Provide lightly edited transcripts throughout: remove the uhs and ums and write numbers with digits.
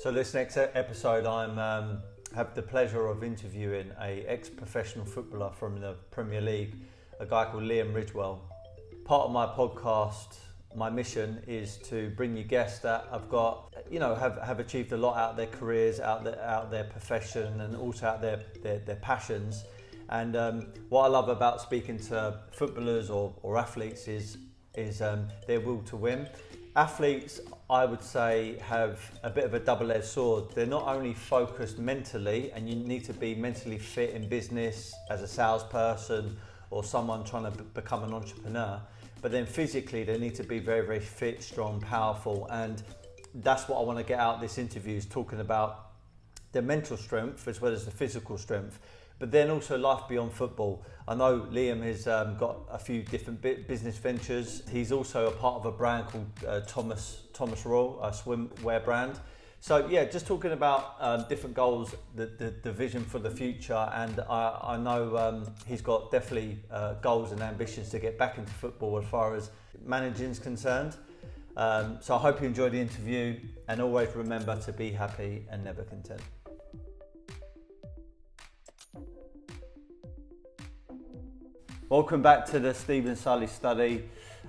So this next episode, I'm have the pleasure of interviewing a ex-professional footballer from the Premier League, a guy called Ridgwell. Part of my podcast, my mission is to bring you guests that have got, have achieved a lot out of their careers, out their profession, and also out their passions. And what I love about speaking to footballers or athletes is their will to win. Athletes, I would say, have a bit of a double-edged sword. They're not only focused mentally, and you need to be mentally fit in business as a salesperson or someone trying to become an entrepreneur, but then physically they need to be very, very fit, strong, powerful. And that's what I want to get out of this interview, is talking about the mental strength as well as the physical strength, but then also life beyond football. I know Liam has got a few different business ventures. He's also a part of a brand called Thomas Royal, a swimwear brand. So yeah, just talking about different goals, the vision for the future, and I know he's got definitely goals and ambitions to get back into football as far as managing is concerned. So I hope you enjoy the interview, and always remember to be happy and never content. Welcome back to the Stephen Sulley study.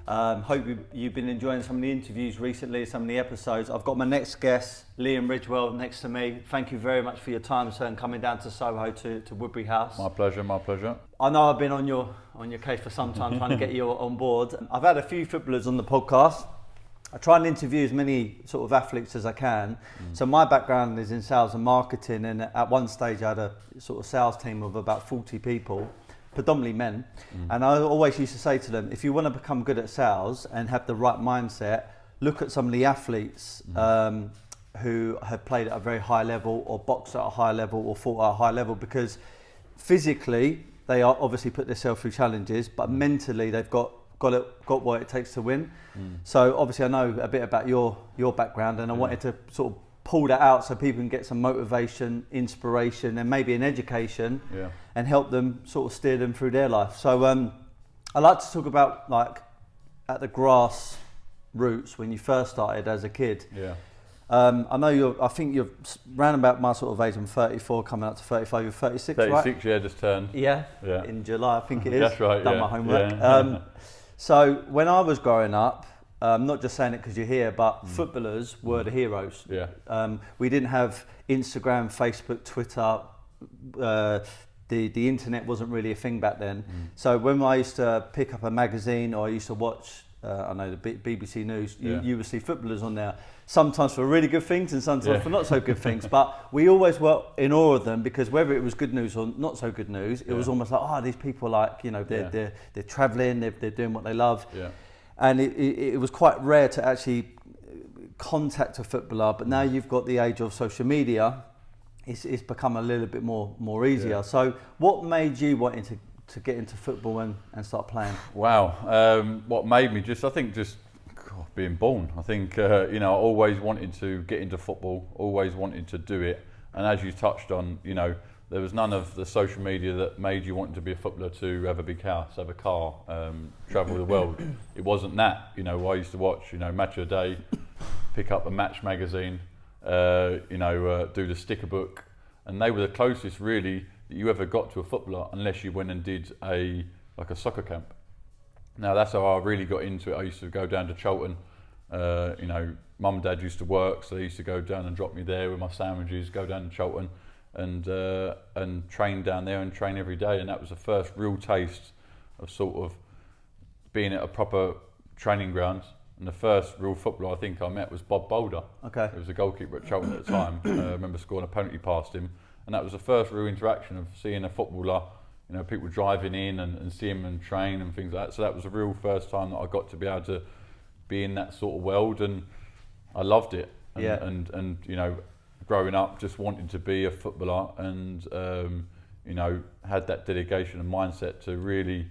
Hope you've been enjoying some of the interviews recently, some of the episodes. I've got my next guest, Ridgwell, next to me. Thank you very much for your time, sir, and coming down to Soho to Woodbury House. My pleasure, my pleasure. I know I've been on your case for some time trying to get you on board. I've had a few footballers on the podcast. I try and interview as many sort of athletes as I can. So my background is in sales and marketing, and at one stage I had a sort of sales team of about 40 people. Predominantly men, and I always used to say to them, if you want to become good at sales and have the right mindset, look at some of the athletes who have played at a very high level, or boxed at a high level, or fought at a high level, because physically they are obviously put themselves through challenges, but mentally they've got what it takes to win. So obviously I know a bit about your background, and I wanted to sort of pull that out so people can get some motivation, inspiration, and maybe an education, and help them sort of steer them through their life. So I like to talk about, like, at the grass roots when you first started as a kid. I know I think you're round about my sort of age. I'm 34, coming up to 35. You're 36, 36, right? 36, yeah, just turned. Yeah, in July I think it is. That's right, Done my homework. So when I was growing up, not just saying it because you're here, but footballers were the heroes. We didn't have Instagram, Facebook, Twitter. The internet wasn't really a thing back then. So when I used to pick up a magazine, or I used to watch, I know, the BBC News, you would see footballers on there, sometimes for really good things and sometimes for not so good things. But we always were in awe of them, because whether it was good news or not so good news, it was almost like, oh, these people, like, they're travelling, they're doing what they love. And it was quite rare to actually contact a footballer, but now you've got the age of social media, it's become a little bit more easier. So what made you wanting to get into football and start playing? Wow, what made me just being born. I think, I always wanted to get into football, always wanted to do it. And as you touched on, there was none of the social media that made you want to be a footballer, to have a big house, have a car, travel the world. It wasn't that. I used to watch, Match of the Day, pick up a Match magazine, do the sticker book, and they were the closest really that you ever got to a footballer, unless you went and did a soccer camp. Now that's how I really got into it. I used to go down to Cholton. Mum and Dad used to work, so they used to go down and drop me there with my sandwiches, go down to Cholton and train down there and train every day. And that was the first real taste of sort of being at a proper training ground. And the first real footballer I think I met was Bob Boulder. Okay. He was a goalkeeper at Cholton at the time. I remember scoring a penalty past him, and that was the first real interaction of seeing a footballer, people driving in and see him and train and things like that. So that was the real first time that I got to be able to be in that sort of world, and I loved it. And growing up, just wanting to be a footballer, and had that dedication and mindset to really,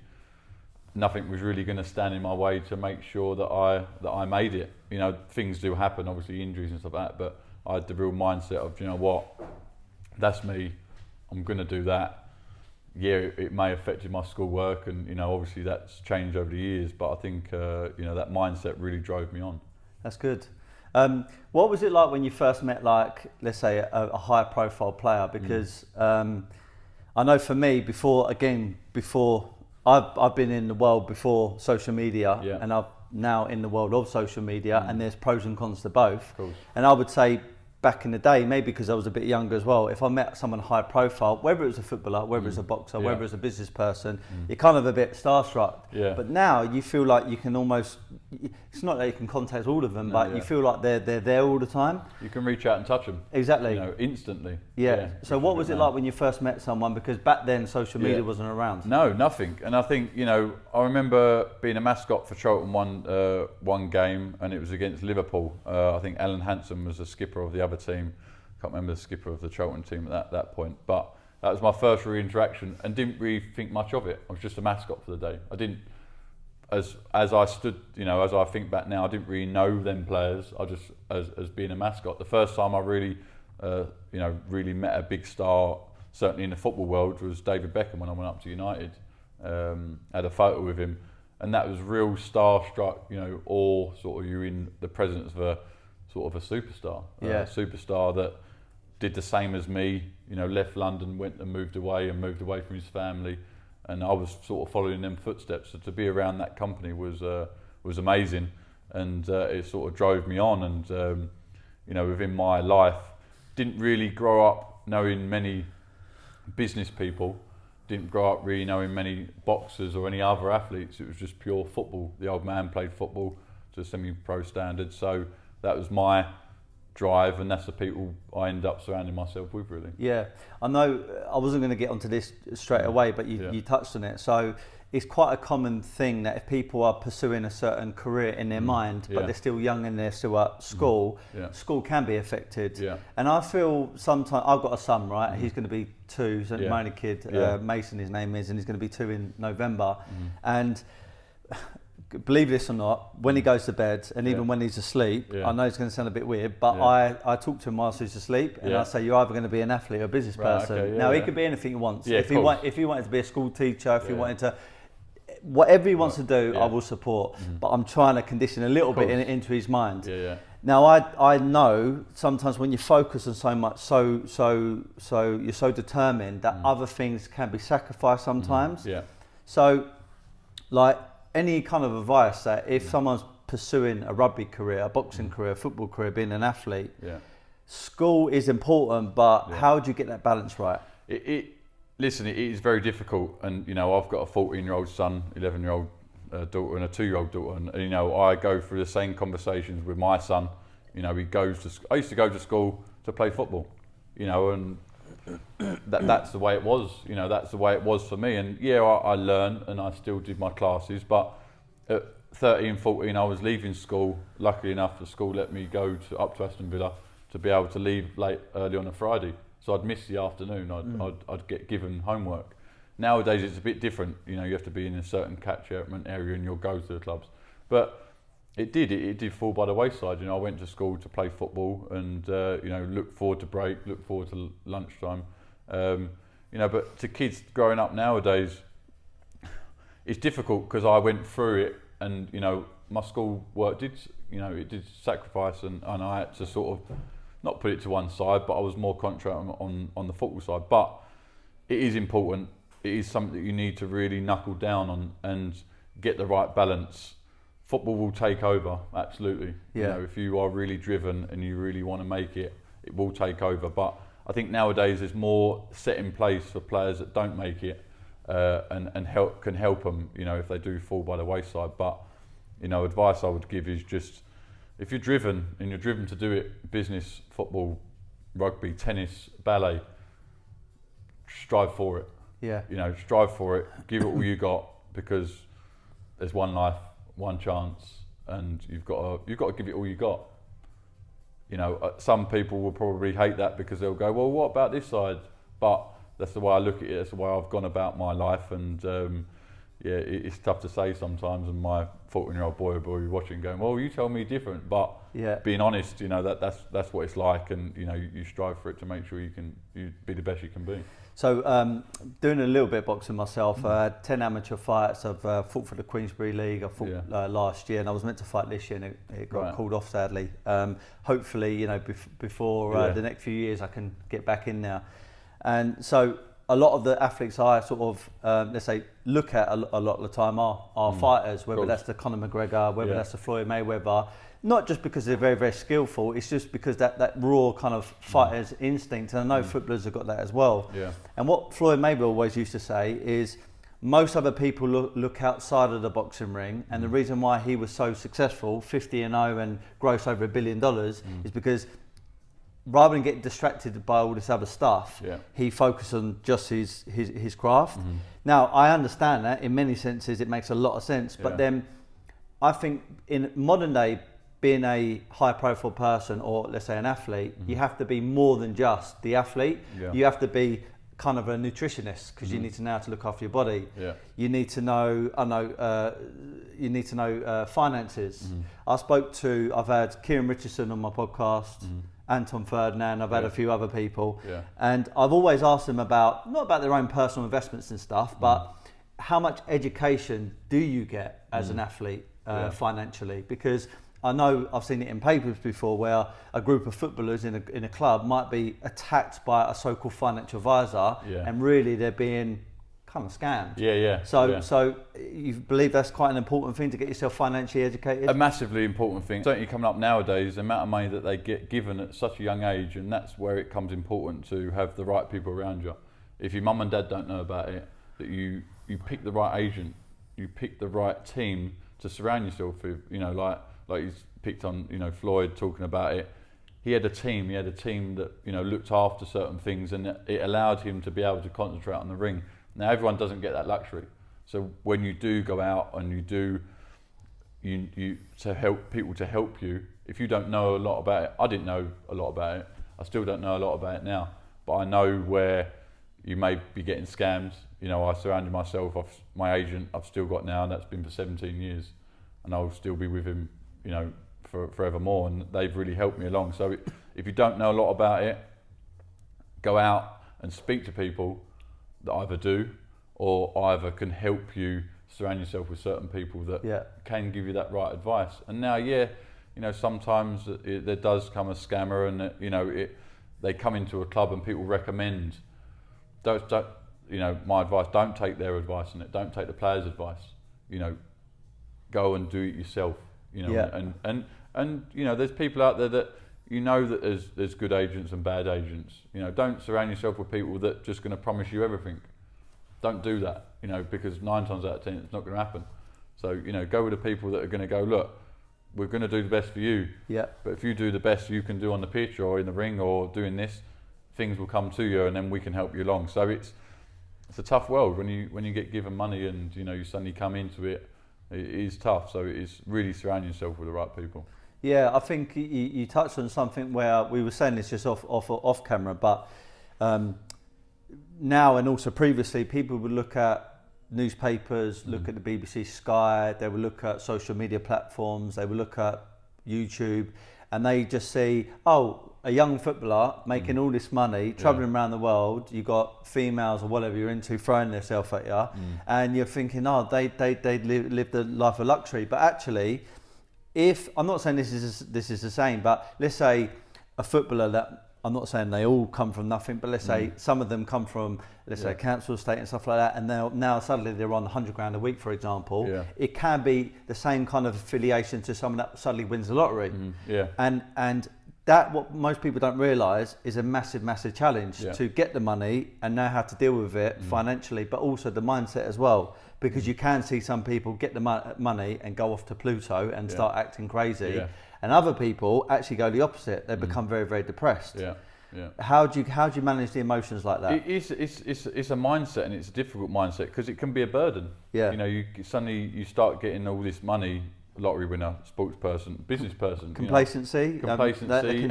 nothing was really going to stand in my way to make sure that I made it. Things do happen, obviously injuries and stuff like that, but I had the real mindset of, that's me, I'm going to do that. Yeah, it may have affected my schoolwork, and obviously that's changed over the years, but I think that mindset really drove me on. That's good. What was it like when you first met, like, let's say, a high-profile player? Because I know for me, before I've been in the world before social media, and I'm now in the world of social media, and there's pros and cons to both. And I would say, back in the day, maybe because I was a bit younger as well, if I met someone high profile, whether it was a footballer, whether it's a boxer, whether it's a business person, you're kind of a bit starstruck. But now you feel like you can almost, it's not that you can contact all of them, but you feel like they're there all the time. You can reach out and touch them. Exactly. Instantly. So what was it like when you first met someone? Because back then social media wasn't around. No, nothing. And I think, I remember being a mascot for Charlton one game, and it was against Liverpool. I think Alan Hansen was the skipper of the other team. Can't remember the skipper of the Charlton team at that point. But that was my first real interaction, and didn't really think much of it. I was just a mascot for the day. I didn't, as I stood, as I think back now, I didn't really know them players. I just, as being a mascot. The first time I really, really met a big star, certainly in the football world, was David Beckham when I went up to United. Had a photo with him, and that was real starstruck, or sort of you're in the presence of a sort of a superstar. A superstar that did the same as me, left London, went and moved away from his family, and I was sort of following them footsteps. So to be around that company was amazing, and it sort of drove me on. And within my life, didn't really grow up knowing many business people, didn't grow up really knowing many boxers or any other athletes. It was just pure football. The old man played football to semi-pro standards, so that was my drive, and that's the people I ended up surrounding myself with, really. Yeah, I know I wasn't going to get onto this straight away, but you touched on it. So it's quite a common thing that if people are pursuing a certain career in their mind, but they're still young and they're still at school, school can be affected. And I feel sometimes, I've got a son, right? He's going to be 2, he's my only kid, Mason his name is, and he's going to be 2 in November. And believe this or not, when he goes to bed, and even when he's asleep, I know it's going to sound a bit weird, but I talk to him whilst he's asleep, and I say, you're either going to be an athlete or a business person. Now, he could be anything he wants. If he wanted to be a school teacher, if he wanted to, whatever he wants to do, I will support. But I'm trying to condition a little bit into his mind. Now, I know sometimes when you focus on so much, so you're so determined that other things can be sacrificed sometimes. So, like, any kind of advice that if someone's pursuing a rugby career, a boxing career, a football career, being an athlete, school is important, but how do you get that balance right? Listen, it is very difficult, and I've got a 14-year-old son, 11-year-old daughter, and a 2-year-old daughter, and I go through the same conversations with my son. He goes to. I used to go to school to play football, and that's the way it was. That's the way it was for me. And I learned, and I still did my classes. But at 13, 14, I was leaving school. Luckily enough, the school let me go up to Aston Villa to be able to leave early on a Friday. So I'd miss the afternoon. I'd get given homework. Nowadays it's a bit different. You have to be in a certain catchment area and you'll go to the clubs. But it did fall by the wayside. I went to school to play football and look forward to break, look forward to lunchtime. But to kids growing up nowadays, it's difficult because I went through it, and my school work it did sacrifice, and I had to sort of not put it to one side, but I was more concentrated on the football side. But it is important. It is something that you need to really knuckle down on and get the right balance. Football will take over, absolutely. If you are really driven and you really want to make it, it will take over. But I think nowadays there's more set in place for players that don't make it, and can help them, if they do fall by the wayside. But advice I would give is just, if you're driven and you're driven to do it, business, football, rugby, tennis, ballet, strive for it. Strive for it. Give it all you got, because there's one life, one chance, and you've got to give it all you got. Some people will probably hate that because they'll go, well, what about this side? But that's the way I look at it. That's the way I've gone about my life, and yeah, it's tough to say sometimes. And my 14-year-old boy will be watching, going, "Well, you tell me different." But being honest, you know, that's what it's like, and you know, you strive for it to make sure you be the best you can be. So, doing a little bit of boxing myself, I had 10 amateur fights. I've fought for the Queensberry League. I fought last year, and I was meant to fight this year, and it got called off, sadly. Hopefully, you know, before the next few years, I can get back in now. And so, a lot of the athletes I sort of, let's say, look at a lot of the time are fighters, whether that's the Conor McGregor, whether that's the Floyd Mayweather. Not just because they're very, very skillful, it's just because that raw kind of fighter's instinct, and I know footballers have got that as well. Yeah. And what Floyd Mayweather always used to say is, most other people look outside of the boxing ring, and the reason why he was so successful, 50-0 and gross over $1 billion, is because rather than get distracted by all this other stuff, he focused on just his craft. Now, I understand that in many senses, it makes a lot of sense, but then I think in modern day, being a high profile person, or let's say an athlete, you have to be more than just the athlete. You have to be kind of a nutritionist, because you need to know how to look after your body. You need to know, finances. I've had Kieran Richardson on my podcast, Anton Ferdinand, I've had a few other people, and I've always asked them not about their own personal investments and stuff, but how much education do you get as an athlete financially? Because I know I've seen it in papers before where a group of footballers in a club might be attacked by a so-called financial advisor, and really they're being kind of scammed. So you believe that's quite an important thing, to get yourself financially educated? A massively important thing. Certainly coming up nowadays, the amount of money that they get given at such a young age, and that's where it becomes important to have the right people around you. If your mum and dad don't know about it, that you pick the right agent, you pick the right team to surround yourself with, you know, like he's picked on, you know, Floyd talking about it. He had a team that, you know, looked after certain things, and it allowed him to be able to concentrate on the ring. Now, everyone doesn't get that luxury. So when you do go out and you to help people to help you, if you don't know a lot about it, I didn't know a lot about it. I still don't know a lot about it now, but I know where you may be getting scammed. You know, I surrounded myself, my agent I've still got now, and that's been for 17 years, and I'll still be with him, you know, for forevermore, and they've really helped me along. So if you don't know a lot about it, go out and speak to people that either do or either can help you surround yourself with certain people that can give you that right advice. And now, you know, sometimes there does come a scammer, and you know, they come into a club and people recommend. Don't, you know, my advice: don't take their advice on it. Don't take the players' advice. You know, go and do it yourself. You know, and you know, there's people out there that you know that there's good agents and bad agents. You know, don't surround yourself with people that just going to promise you everything. Don't do that. You know, because 9 times out of 10 it's not going to happen. So you know, go with the people that are going to go, look, we're going to do the best for you. But if you do the best you can do on the pitch or in the ring or doing this, things will come to you, and then we can help you along. So it's a tough world when you get given money, and you know, you suddenly come into it. It is tough, so it is really surrounding yourself with the right people. Yeah, I think you touched on something where we were saying this just off camera, but now and also previously, people would look at newspapers, look at the BBC Sky, they would look at social media platforms, they would look at YouTube, and they just see, a young footballer making all this money, travelling around the world, you got females or whatever you're into throwing themselves at you, and you're thinking, they live the life of luxury. But actually, if I'm not saying this is the same, but let's say a footballer that, I'm not saying they all come from nothing, but let's say some of them come from, let's say, a council estate and stuff like that, and now suddenly they're on £100,000 a week, for example. It can be the same kind of affiliation to someone that suddenly wins the lottery. And that, what most people don't realise, is a massive challenge to get the money and know how to deal with it financially, but also the mindset as well. Because you can see some people get the money and go off to Pluto and start acting crazy, and other people actually go the opposite. They become very, very depressed. How do you manage the emotions like that? It's a mindset, and it's a difficult mindset because it can be a burden. You know, you suddenly start getting all this money. Lottery winner, sports person, business person. Complacency. Complacency.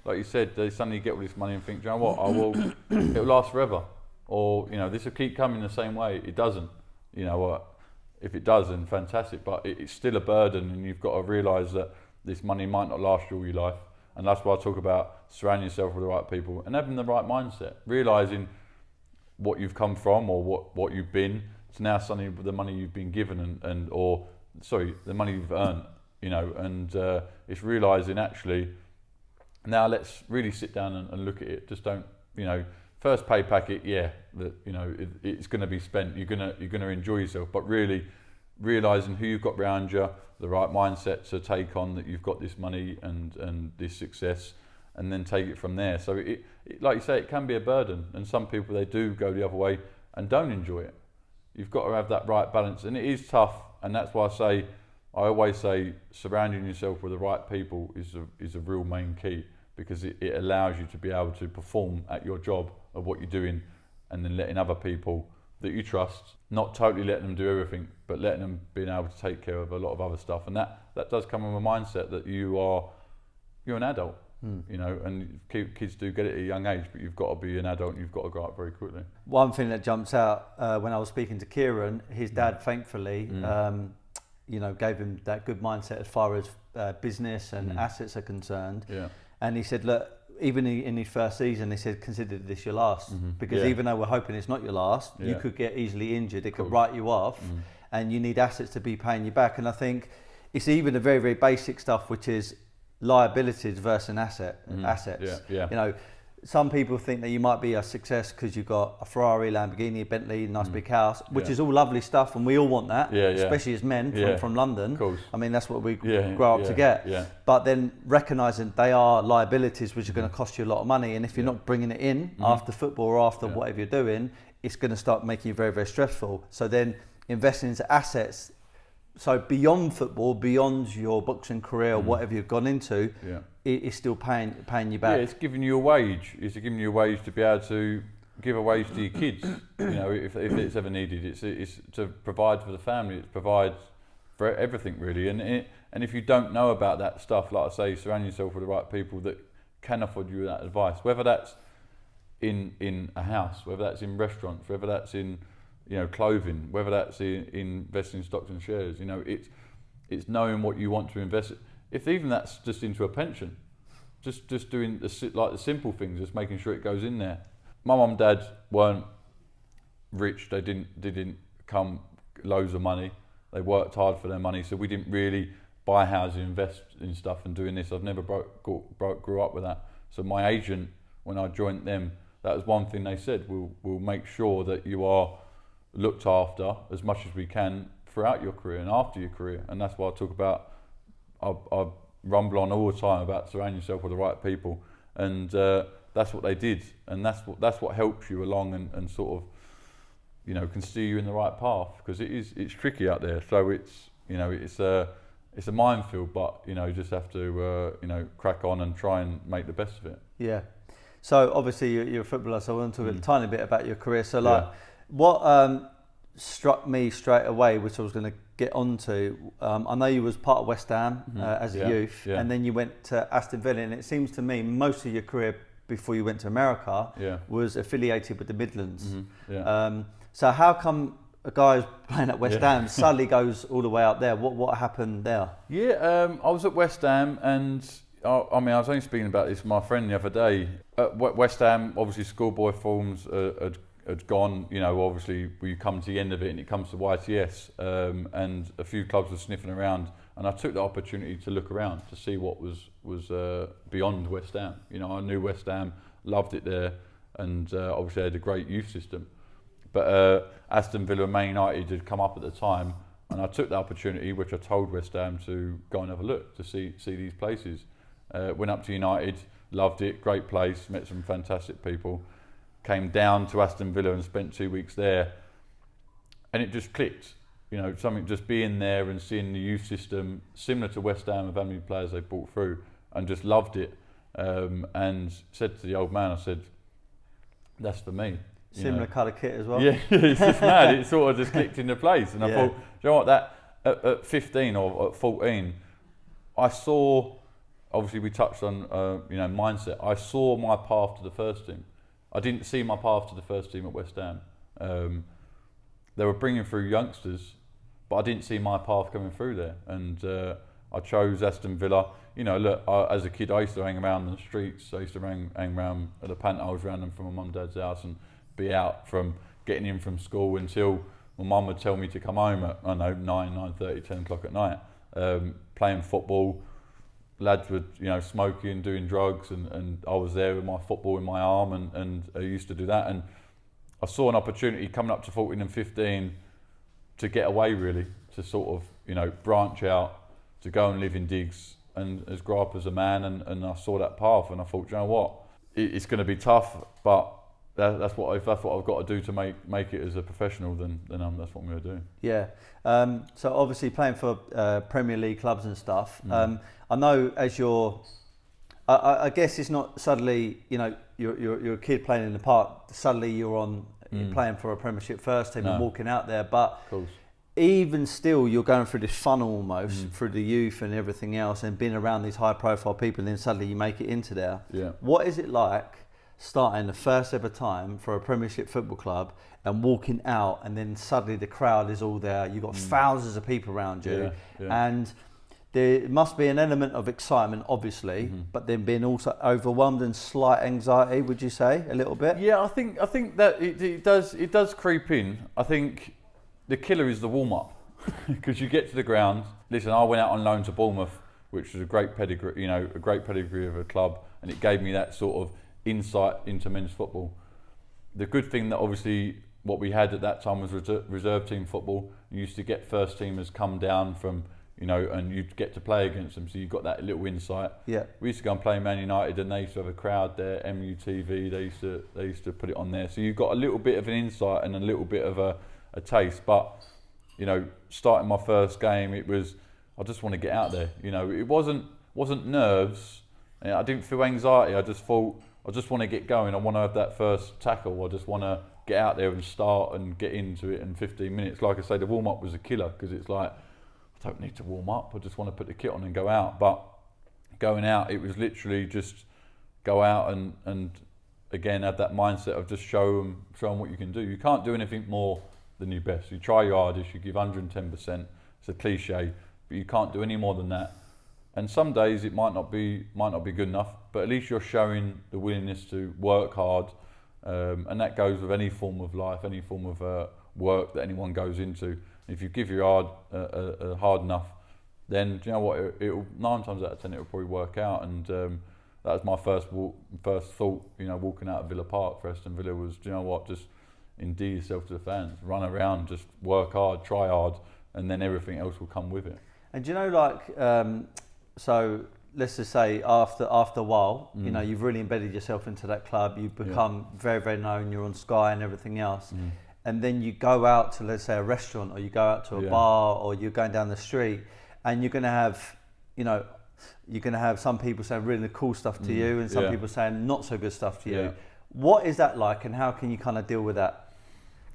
Like you said, they suddenly get all this money and think, do you know what? It'll last forever. or this will keep coming the same way. It doesn't. If it does, then fantastic. But it's still a burden, and you've got to realise that this money might not last you all your life. And that's why I talk about surrounding yourself with the right people and having the right mindset, realising what you've come from or what you've been. It's now something with the money you've been given the money you've earned, and it's realising actually, now let's really sit down and look at it. Just don't, first pay packet, it's going to be spent. You're going to enjoy yourself, but really realising who you've got around you, the right mindset to take on that you've got this money and this success, and then take it from there. So it like you say, it can be a burden, and some people, they do go the other way and don't enjoy it. You've got to have that right balance, and it is tough, and that's why I always say surrounding yourself with the right people is a real main key, because it allows you to be able to perform at your job of what you're doing, and then letting other people that you trust, not totally letting them do everything, but letting them being able to take care of a lot of other stuff. And that does come with a mindset that you're an adult, and kids do get it at a young age, but you've got to be an adult and you've got to grow up very quickly. One thing that jumps out when I was speaking to Kieran, his dad thankfully gave him that good mindset as far as business and assets are concerned. Yeah. And he said, look, even in his first season, he said, consider this your last. Because even though we're hoping it's not your last, you could get easily injured. It could write you off, and you need assets to be paying you back. And I think it's even the very, very basic stuff, which is liabilities versus assets. Some people think that you might be a success because you've got a Ferrari, Lamborghini, Bentley, nice big house, which is all lovely stuff, and we all want that, especially as men from London. I mean, that's what we grow up to get. But then recognising they are liabilities which are going to cost you a lot of money, and if you're not bringing it in after football or after whatever you're doing, it's going to start making you very, very stressful. So then investing into assets, so beyond football, beyond your boxing career, whatever you've gone into, it's still paying you back. Yeah, it's giving you a wage. It's giving you a wage to be able to give a wage to your kids. If it's ever needed, it's to provide for the family. It's provide for everything really. And if you don't know about that stuff, like I say, surround yourself with the right people that can afford you that advice. Whether that's in a house, whether that's in restaurants, whether that's in clothing, whether that's in investing in stocks and shares. It's knowing what you want to invest. If even that's just into a pension, just doing the simple things, just making sure it goes in there. My mum and dad weren't rich. They didn't come loads of money. They worked hard for their money, so we didn't really buy houses, invest in stuff, and doing this. I've never grew up with that. So my agent, when I joined them, that was one thing they said. We'll make sure that you are looked after as much as we can throughout your career and after your career. And that's why I talk about, I rumble on all the time about surrounding yourself with the right people, and that's what they did, and that's what helps you along and sort of can steer you in the right path, because it's tricky out there. So it's a minefield, but just have to crack on and try and make the best of it. Yeah. So obviously you're a footballer, so I want to talk a tiny bit about your career. So what struck me straight away, which I was going to get onto, I know you was part of West Ham as a youth, and then you went to Aston Villa, and it seems to me most of your career before you went to America was affiliated with the Midlands. So how come a guy who's playing at West Ham suddenly goes all the way up there? What happened there? I was at West Ham, and I was only speaking about this with my friend the other day. At West Ham, obviously schoolboy forms had gone, obviously we come to the end of it and it comes to YTS, and a few clubs were sniffing around, and I took the opportunity to look around to see what was beyond West Ham. I knew West Ham, loved it there, and obviously they had a great youth system. But Aston Villa and Man United had come up at the time, and I took the opportunity, which I told West Ham, to go and have a look, to see these places. Went up to United, loved it, great place, met some fantastic people. Came down to Aston Villa and spent 2 weeks there, and it just clicked. Something just being there and seeing the youth system similar to West Ham of how many players they brought through, and just loved it. And said to the old man, I said, "That's for me." Similar colour kit as well. Yeah, it's just mad. It sort of just clicked into place, and I thought, do you know what? That at 15 or at 14, I saw. Obviously, we touched on mindset. I saw my path to the first team. I didn't see my path to the first team at West Ham. They were bringing through youngsters, but I didn't see my path coming through there. And I chose Aston Villa. You know, look, as a kid, I used to hang around in the streets. I used to hang around at the pantiles around them from my mum and dad's house and be out from getting in from school until my mum would tell me to come home at, I don't know, 9:30, 10 o'clock at night, playing football. Lads were, you know, smoking, doing drugs, and I was there with my football in my arm, and I used to do that. And I saw an opportunity coming up to 14 and 15 to get away, really, to sort of, you know, branch out, to go and live in digs and as grow up as a man. And I saw that path, and I thought, you know what, it's going to be tough, but that's what I've got to do to make it as a professional. Then that's what I'm going to do. Yeah. So obviously playing for Premier League clubs and stuff. I know as you're, I guess it's not suddenly, you know, you're a kid playing in the park. Suddenly you're playing for a Premiership first team and walking out there. But even still, you're going through this funnel almost through the youth and everything else, and being around these high-profile people, and then suddenly you make it into there. Yeah. What is it like starting the first ever time for a Premiership football club and walking out, and then suddenly the crowd is all there, you've got thousands of people around you, and there must be an element of excitement, obviously, but then being also overwhelmed and slight anxiety, would you say, a little bit? Yeah, I think that it does creep in. I think the killer is the warm-up, because you get to the ground. Listen, I went out on loan to Bournemouth, which was a great pedigree of a club, and it gave me that sort of insight into men's football. The good thing that obviously what we had at that time was reserve team football. You used to get first teamers come down from, you know, and you'd get to play against them, so you got that little insight. Yeah. We used to go and play Man United, and they used to have a crowd there. MUTV, they used to put it on there, so you got a little bit of an insight and a little bit of a taste. But, you know, starting my first game, it was, I just want to get out there. You know, it wasn't nerves. I didn't feel anxiety. I just thought, I just want to get going. I want to have that first tackle. I just want to get out there and start and get into it in 15 minutes. Like I say, the warm-up was a killer, because it's like, I don't need to warm up. I just want to put the kit on and go out. But going out, it was literally just go out and again, have that mindset of just show them what you can do. You can't do anything more than your best. You try your hardest, you give 110%. It's a cliche, but you can't do any more than that. And some days it might not be good enough, but at least you're showing the willingness to work hard, and that goes with any form of life, any form of work that anyone goes into. If you give your hard enough, then do you know what? It'll 9 times out of 10 it'll probably work out. And that was my first thought. You know, walking out of Villa Park for Aston Villa was, do you know what? Just endear yourself to the fans, run around, just work hard, try hard, and then everything else will come with it. And do you know, like, so let's just say after a while, you know, you've really embedded yourself into that club. You've become very, very known. You're on Sky and everything else. And then you go out to, let's say, a restaurant, or you go out to a bar, or you're going down the street, and you're going to have, you know, you're going to have some people saying really cool stuff to you, and some people saying not so good stuff to you. What is that like, and how can you kind of deal with that?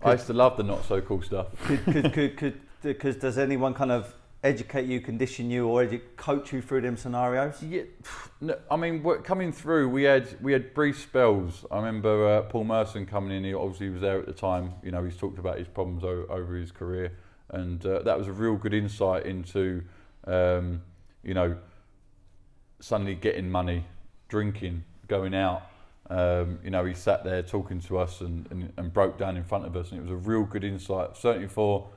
I used to love the not so cool stuff. Because does anyone kind of educate you, condition you, or coach you through them scenarios? Yeah, no, I mean, coming through, we had brief spells. I remember Paul Merson coming in. He obviously was there at the time. You know, he's talked about his problems over his career, and that was a real good insight into, you know, suddenly getting money, drinking, going out. You know, he sat there talking to us and broke down in front of us, and it was a real good insight, certainly for,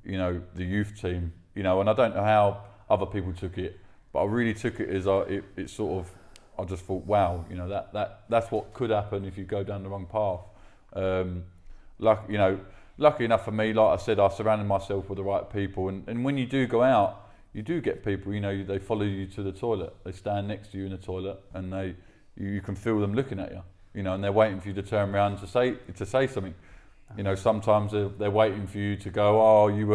you know, the youth team. You know, and I don't know how other people took it, but I really took it as it sort of, I just thought, wow, you know, that's what could happen if you go down the wrong path. Lucky enough for me, like I said, I surrounded myself with the right people, and when you do go out, you do get people, you know, they follow you to the toilet, they stand next to you in the toilet, and you can feel them looking at you, you know, and they're waiting for you to turn around to say something. You know, sometimes they're waiting for you to go, oh, you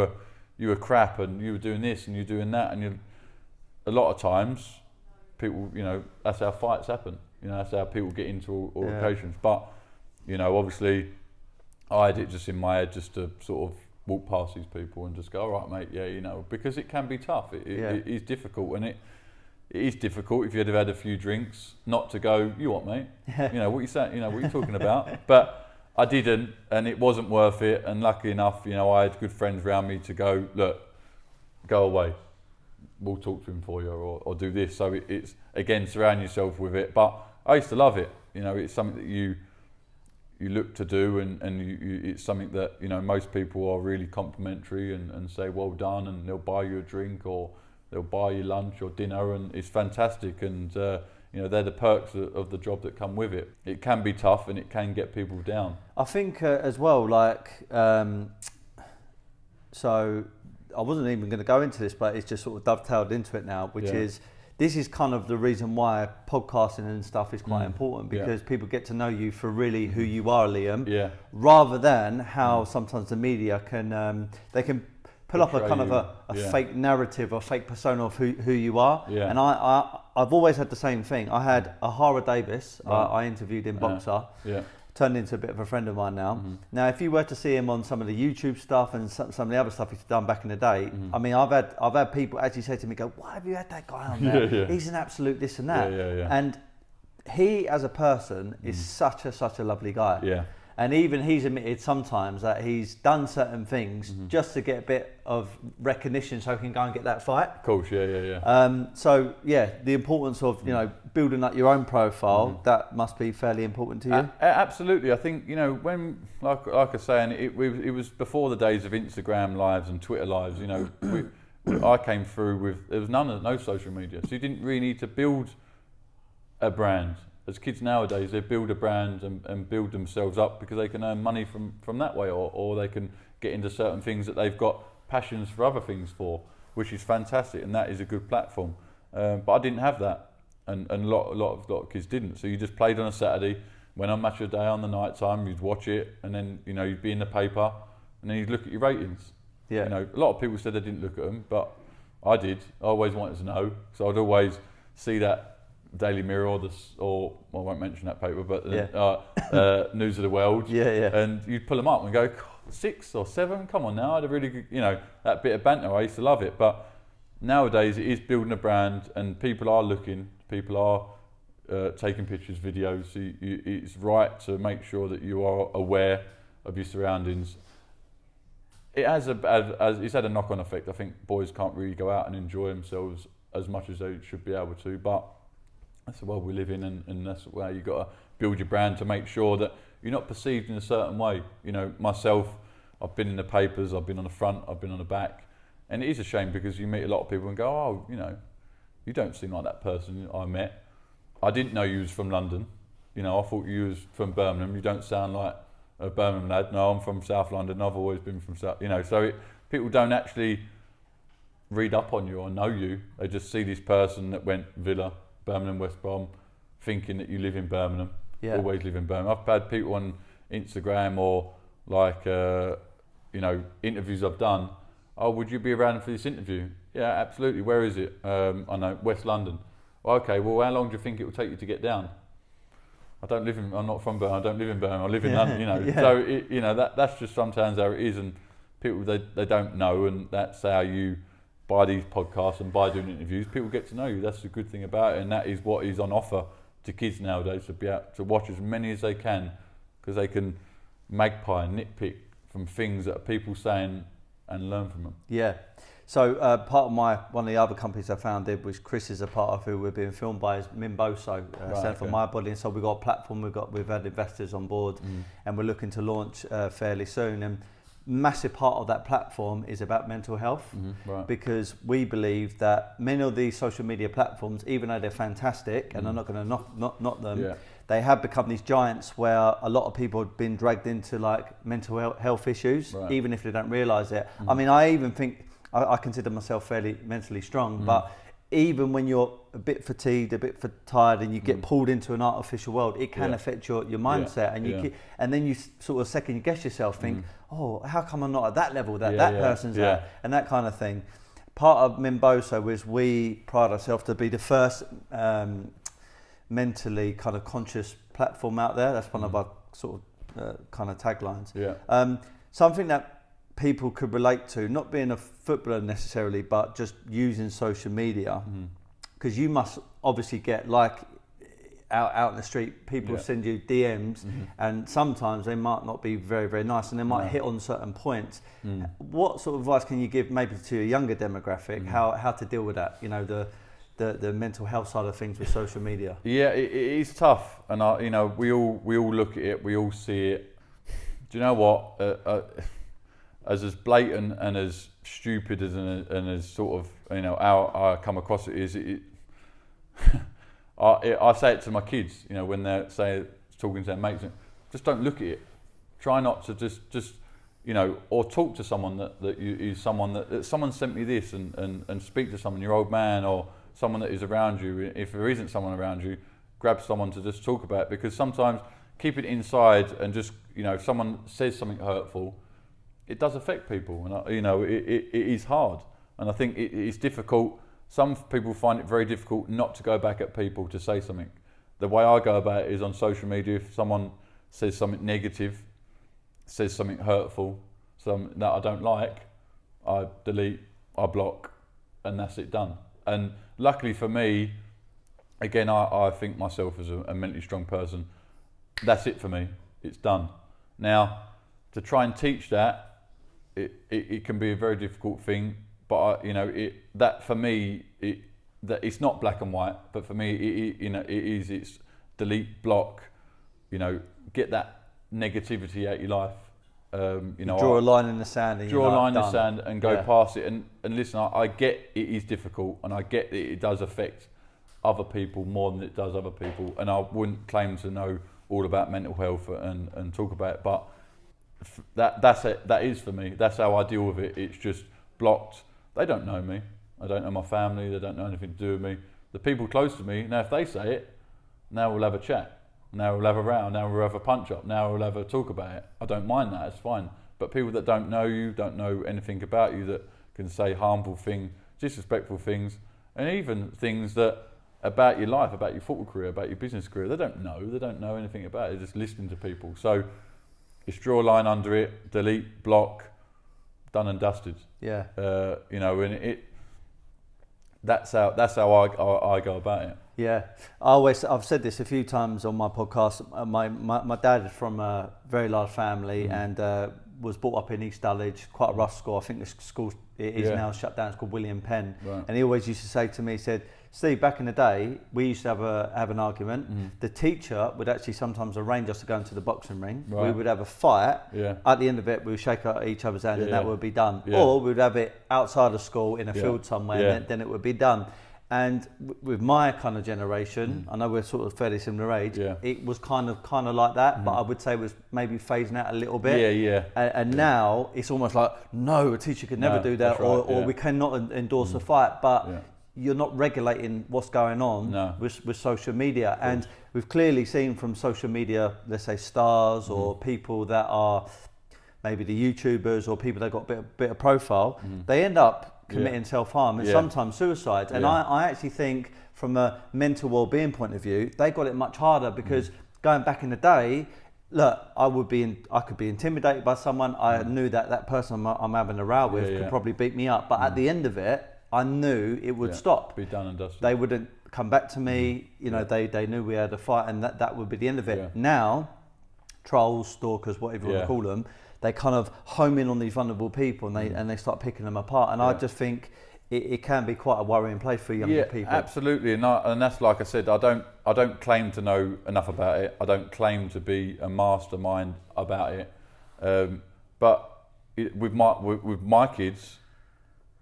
were crap, and you were doing this and you're doing that, and a lot of times people, you know, that's how fights happen, you know, that's how people get into altercations. But, you know, obviously I had it just in my head just to sort of walk past these people and just go, all right, mate, yeah, you know, because it can be tough, it is difficult, and it is difficult if you'd have had a few drinks not to go, you what, mate? You know, what you saying? You know, what are you talking about? But I didn't, and it wasn't worth it. And lucky enough, you know, I had good friends around me to go, look, go away. We'll talk to him for you, or do this. So it's, again, surround yourself with it. But I used to love it. You know, it's something that you look to do, and it's something that, you know, most people are really complimentary and say, well done, and they'll buy you a drink, or they'll buy you lunch or dinner, and it's fantastic. And, you know, they're the perks of the job that come with it. It can be tough and it can get people down. I think as well, like, so I wasn't even going to go into this, but it's just sort of dovetailed into it now, which is, this is kind of the reason why podcasting and stuff is quite important, because people get to know you for really who you are, Liam, rather than how sometimes the media can, they can pull up a kind of a fake narrative or fake persona of who you are. And I've always had the same thing. I had Ahara Davis, I interviewed in Boxer, turned into a bit of a friend of mine now. Now, if you were to see him on some of the YouTube stuff and some of the other stuff he's done back in the day, I mean, I've had people actually say to me, go, why have you had that guy on there? He's an absolute this and that. And he, as a person, is such a lovely guy. And even he's admitted sometimes that he's done certain things just to get a bit of recognition so he can go and get that fight. Of course, so the importance of, you know, building up your own profile, that must be fairly important to you. Absolutely. I think, you know, when, like I was saying, it was before the days of Instagram lives and Twitter lives. You know, I came through with, there was no social media, so you didn't really need to build a brand. As kids nowadays, they build a brand and build themselves up because they can earn money from that way, or they can get into certain things that they've got passions for other things for, which is fantastic, and that is a good platform. But I didn't have that, and a lot of kids didn't. So you just played on a Saturday, went on Match of the Day on the night time, you'd watch it, and then, you know, you'd be in the paper, and then you'd look at your ratings. You know, a lot of people said they didn't look at them, but I did. I always wanted to know, so I'd always see that Daily Mirror or I won't mention that paper, but News of the World. And you'd pull them up and go, 6 or 7, come on now. I had a really good, you know, that bit of banter. I used to love it. But nowadays it is building a brand, and people are looking, people are taking pictures, videos. So it's right to make sure that you are aware of your surroundings. It has it's had a knock-on effect. I think boys can't really go out and enjoy themselves as much as they should be able to, but that's the world we live in, and that's where you've got to build your brand to make sure that you're not perceived in a certain way. You know, myself, I've been in the papers, I've been on the front, I've been on the back, and it is a shame because you meet a lot of people and go, oh, you know, you don't seem like that person I met. I didn't know you was from London. You know, I thought you was from Birmingham. You don't sound like a Birmingham lad. No, I'm from South London. I've always been from South. You know, so people don't actually read up on you or know you. They just see this person that went Villa, Birmingham, West Brom, thinking that you live in Birmingham, always live in Birmingham. I've had people on Instagram or like, you know, interviews I've done. Oh, would you be around for this interview? Yeah, absolutely. Where is it? I know, West London. Well, okay, well, how long do you think it will take you to get down? I'm not from Birmingham, I don't live in Birmingham, I live in London, you know. So, you know, that's just sometimes how it is, and people, they don't know, and that's how you, by these podcasts and by doing interviews, people get to know you. That's the good thing about it, and that is what is on offer to kids nowadays, to be able to watch as many as they can, because they can magpie and nitpick from things that people saying and learn from them. So part of one of the other companies I founded, which Chris is a part of, who we're being filmed by, is Mimboso, stand for My Body. And so we've got a platform, we've had investors on board, and we're looking to launch fairly soon. And massive part of that platform is about mental health, because we believe that many of these social media platforms, even though they're fantastic, and I'm not going to knock them, they have become these giants where a lot of people have been dragged into like mental health issues, even if they don't realise it. I mean, I even think, I consider myself fairly mentally strong, but even when you're a bit fatigued, a bit tired, and you get pulled into an artificial world, it can affect your mindset, and and then you sort of second guess yourself, think, oh, how come I'm not at that level that person's at, and that kind of thing. Part of Mimboso was we pride ourselves to be the first mentally kind of conscious platform out there. That's one of our sort of kind of taglines. Something that people could relate to, not being a footballer necessarily, but just using social media, because you must obviously get like out in the street, people send you DMs, and sometimes they might not be very, very nice, and they might hit on certain points. What sort of advice can you give maybe to a younger demographic, how to deal with that, you know, the mental health side of things with social media? Yeah, it is tough, and you know, we all look at it, we all see it. Do you know what? As blatant and as stupid as and as sort of, you know, how I come across it is it. I say it to my kids, you know, when they're talking to their mates, just don't look at it. Try not to just you know, or talk to someone that is someone that someone sent me this, and speak to someone, your old man or someone that is around you. If there isn't someone around you, grab someone to just talk about it, because sometimes keep it inside and just, you know, if someone says something hurtful, it does affect people, and you know, it is hard, and I think it is difficult. Some people find it very difficult not to go back at people to say something. The way I go about it is on social media. If someone says something negative, says something hurtful, something that I don't like, I delete, I block, and that's it, done. And luckily for me, again, I think myself as a mentally strong person, that's it for me, it's done. Now, to try and teach that, it can be a very difficult thing. But you know, that for me, that it's not black and white. But for me, you know, it's delete, block. You know, get that negativity out of your life. You know, draw a line in the sand. Draw a line in the sand and go past it. And listen, I get it is difficult, and I get that it does affect other people more than it does other people. And I wouldn't claim to know all about mental health and talk about it, but that's it. That is for me. That's how I deal with it. It's just blocked. They don't know me. I don't know my family. They don't know anything to do with me. The people close to me, now if they say it, now we'll have a chat. Now we'll have a row. Now we'll have a punch up. Now we'll have a talk about it. I don't mind that. It's fine. But people that don't know you, don't know anything about you, that can say harmful things, disrespectful things, and even things that about your life, about your football career, about your business career, they don't know. They don't know anything about it. They're just listening to people. So it's draw a line under it, delete, block, done and dusted. Yeah. You know, and that's how I go about it. Yeah, I've said this a few times on my podcast. My dad is from a very large family and was brought up in East Dulwich, quite a rough school. I think the school is now shut down. It's called William Penn. Right. And he always used to say to me, he said, Steve, back in the day, we used to have an argument. The teacher would actually sometimes arrange us to go into the boxing ring. Right. We would have a fight. Yeah. At the end of it, we would shake each other's hand and that would be done. Yeah. Or we would have it outside of school in a field somewhere and then it would be done. And with my kind of generation, I know we're sort of fairly similar age, it was kind of like that, but I would say it was maybe phasing out a little bit. And now it's almost like, no, a teacher could never do that, or we cannot endorse a fight, but you're not regulating what's going on with social media. And we've clearly seen from social media, let's say stars or people that are maybe the YouTubers or people that got a bit of profile, they end up committing self-harm and sometimes suicide. And I actually think from a mental well-being point of view, they got it much harder because going back in the day, look, I could be intimidated by someone. I knew that person I'm having a row with could probably beat me up. But at the end of it, I knew it would stop. Be done and dusted. They wouldn't come back to me. You know, they knew we had a fight and that would be the end of it. Yeah. Now, trolls, stalkers, whatever you want to call them, they kind of home in on these vulnerable people and they start picking them apart. And I just think it can be quite a worrying place for younger people. Yeah, absolutely. And that's like I said, I don't claim to know enough about it. I don't claim to be a mastermind about it. But with my kids,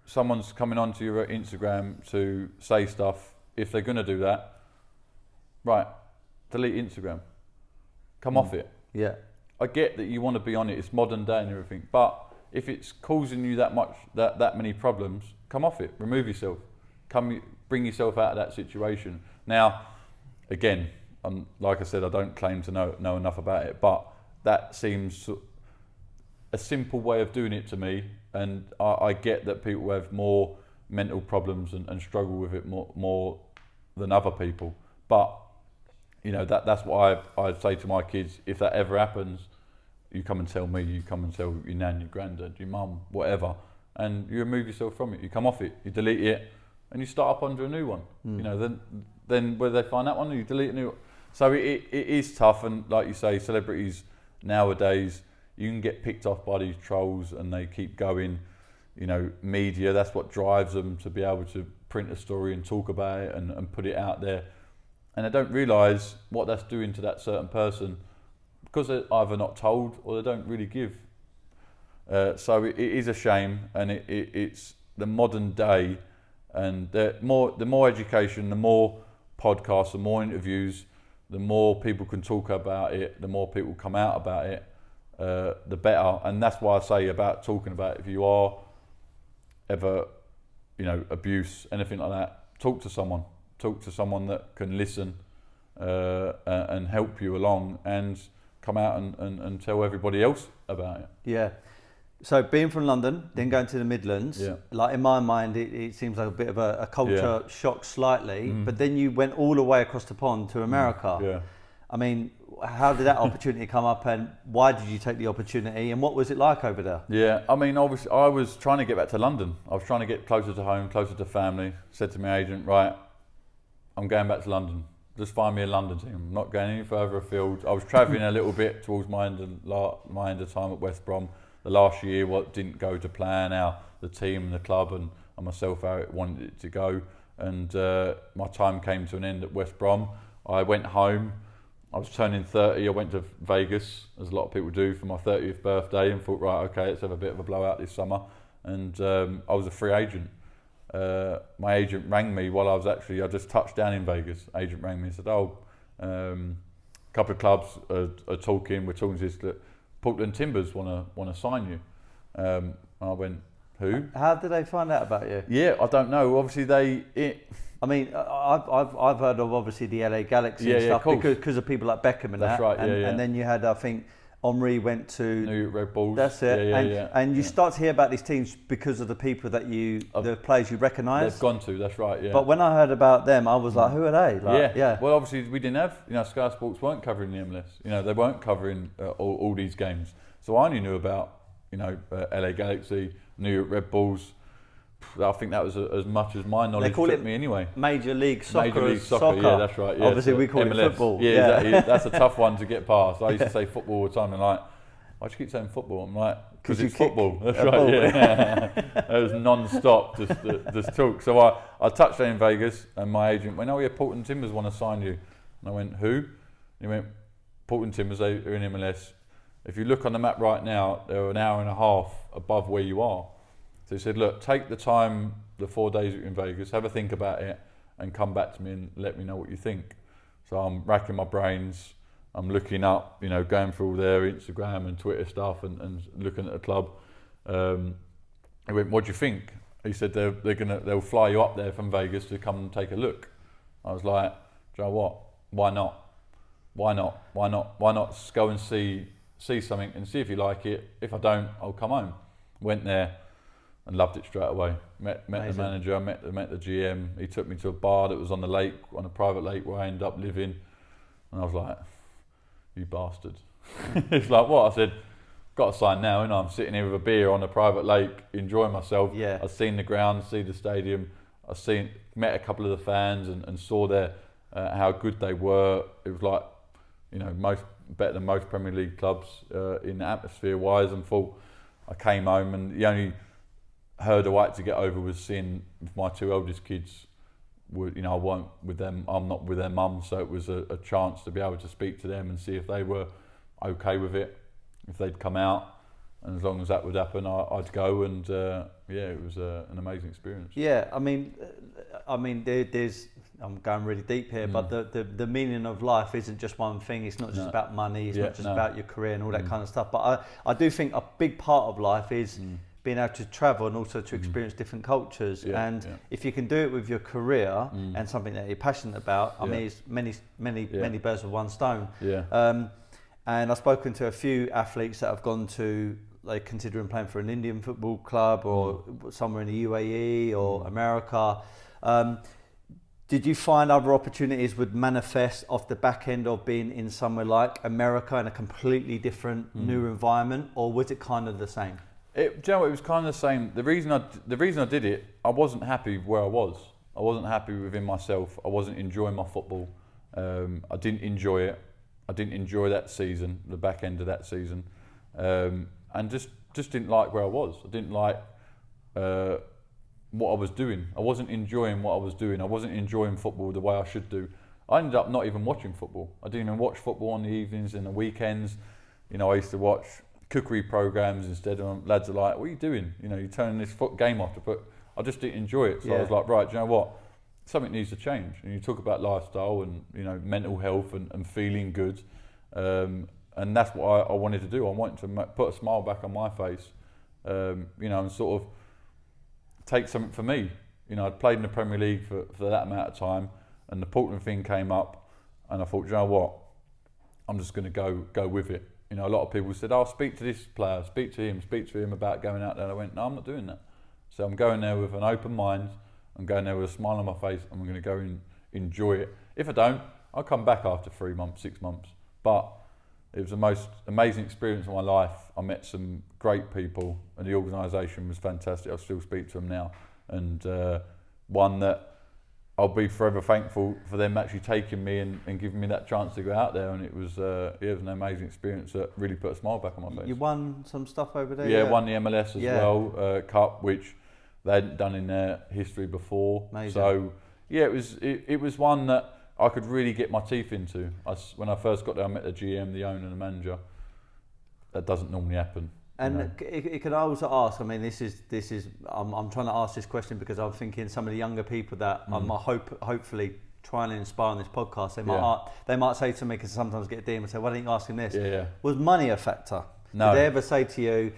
someone's coming onto your Instagram to say stuff. If they're going to do that, right, delete Instagram. Come off it. Yeah. I get that you want to be on it, it's modern day and everything, but if it's causing you that many problems, come off it, remove yourself, bring yourself out of that situation. Now, again, like I said, I don't claim to know enough about it, but that seems a simple way of doing it to me, and I get that people have more mental problems and struggle with it more than other people, but you know, that's what I'd say to my kids. If that ever happens, you come and tell me, you come and tell your nan, your granddad, your mum, whatever, and you remove yourself from it. You come off it, you delete it, and you start up under a new one. You know, then where they find that one, you delete a new one. So it is tough, and like you say, celebrities nowadays, you can get picked off by these trolls and they keep going. You know, media, that's what drives them to be able to print a story and talk about it and put it out there. And they don't realise what that's doing to that certain person because they're either not told or they don't really give. So it is a shame, and it's the modern day, and the more education, the more podcasts, the more interviews, the more people can talk about it, the more people come out about it, the better. And that's why I say about talking about it. If you are ever, you know, abuse, anything like that, talk to someone that can listen and help you along, and come out and tell everybody else about it. Yeah. So being from London, then going to the Midlands, like in my mind, it seems like a bit of a culture shock slightly, but then you went all the way across the pond to America. Yeah. I mean, how did that opportunity come up, and why did you take the opportunity, and what was it like over there? Yeah, I mean, obviously, I was trying to get back to London. I was trying to get closer to home, closer to family. Said to my agent, right, I'm going back to London. Just find me a London team. I'm not going any further afield. I was travelling a little bit towards my end of time at West Brom. The last year, what didn't go to plan. How the team and the club and myself, how it wanted it to go. And my time came to an end at West Brom. I went home. I was turning 30. I went to Vegas, as a lot of people do, for my 30th birthday, and thought, right, okay, let's have a bit of a blowout this summer. And I was a free agent. My agent rang me while I just touched down in Vegas. Agent rang me and said, a couple of clubs are talking. We're talking to this. Portland Timbers want to sign you. I went, who? How did they find out about you? Yeah, I don't know. Obviously I mean, I've heard of obviously the LA Galaxy and stuff because of people like Beckham and that's that. Right. And then you had, I think, Omri went to New York Red Bulls. That's it. And you start to hear about these teams because of the people that the players you recognise. They've gone to. That's right. Yeah. But when I heard about them, I was like, who are they? Like, Well, obviously we didn't have. Sky Sports weren't covering the MLS. They weren't covering all these games. So I only knew about LA Galaxy, New York Red Bulls. I think that was as much as my knowledge took me anyway. Major League Soccer. Major League Soccer, yeah, that's right. Yeah. Obviously, we call MLS. it football. Yeah, exactly. That's a tough one to get past. I used to say football all the time, and like, why do you keep saying football? I'm like, because it's football. That's right. Ball. Yeah, it was non-stop, just talk. So I touched down in Vegas, and my agent went, "Oh yeah, Portland Timbers want to sign you." And I went, "Who?" And he went, "Portland Timbers. They're in MLS. If you look on the map right now, they're an hour and a half above where you are." So he said, "Look, take the time, the 4 days you're in Vegas, have a think about it, and come back to me and let me know what you think." So I'm racking my brains. I'm looking up, going through all their Instagram and Twitter stuff and looking at the club. He went, "What do you think?" He said, "They'll fly you up there from Vegas to come and take a look." I was like, "Do you know what? Why not? Why not? Why not? Why not just go and see something and see if you like it? If I don't, I'll come home." Went there and loved it straight away. Met the manager, met the GM. He took me to a bar that was on the lake, on a private lake where I ended up living. And I was like, "You bastard." It's like, what? I said, "Got to sign now, and I'm sitting here with a beer on a private lake, enjoying myself." Yeah. I've seen the ground, see the stadium. Met a couple of the fans and saw how good they were. It was like, better than most Premier League clubs in atmosphere wise, and thought, I came home, and the only hurdle I had to get over was seeing my two eldest kids. I weren't with them. I'm not with their mum, so it was a chance to be able to speak to them and see if they were okay with it, if they'd come out, and as long as that would happen, I'd go. And it was an amazing experience. Yeah, I mean, there's. I'm going really deep here, but the meaning of life isn't just one thing. It's not just about money. It's not just about your career and all that kind of stuff. But I do think a big part of life is being able to travel and also to experience different cultures. If you can do it with your career and something that you're passionate about, I mean, it's many birds with one stone. Yeah. And I've spoken to a few athletes that have gone to, like, considering playing for an Indian football club or somewhere in the UAE or America. Did you find other opportunities would manifest off the back end of being in somewhere like America in a completely different new environment, or was it kind of the same? It was kind of the same. The reason I did it, I wasn't happy where I was. I wasn't happy within myself. I wasn't enjoying my football. I didn't enjoy it. I didn't enjoy that season, the back end of that season, and just didn't like where I was. I didn't like what I was doing. I wasn't enjoying what I was doing. I wasn't enjoying football the way I should do. I ended up not even watching football. I didn't even watch football on the evenings and the weekends. You know, I used to watch cookery programs instead. And lads are like, "What are you doing? You know, you're turning this game off." But I just didn't enjoy it. So I was like, right, do you know what? Something needs to change. And you talk about lifestyle and, you know, mental health and feeling good. And that's what I wanted to do. I wanted to put a smile back on my face, you know, and sort of take something for me. You know, I'd played in the Premier League for that amount of time, and the Portland thing came up, and I thought, you know what, I'm just going to go with it. You know, a lot of people said, "Oh, speak to this player, speak to him about going out there." And I went, "No, I'm not doing that." So I'm going there with an open mind. I'm going there with a smile on my face, and I'm going to go and enjoy it. If I don't, I'll come back after 3 months, 6 months. But it was the most amazing experience of my life. I met some great people, and the organisation was fantastic. I still speak to them now, and one that I'll be forever thankful for them actually taking me and giving me that chance to go out there. And it was an amazing experience that really put a smile back on my face. You won some stuff over there? Yeah, won the MLS as well, Cup, which they hadn't done in their history before. Amazing. So yeah, it was one that I could really get my teeth into. When I first got there, I met the GM, the owner, and the manager. That doesn't normally happen. And it could also ask. I mean, this is. I'm trying to ask this question because I'm thinking some of the younger people that I'm hopefully trying to inspire on this podcast. They might say to me, because sometimes I get a DM and say, "Why didn't you ask him this?" Yeah. Was money a factor? No. Did they ever say to you,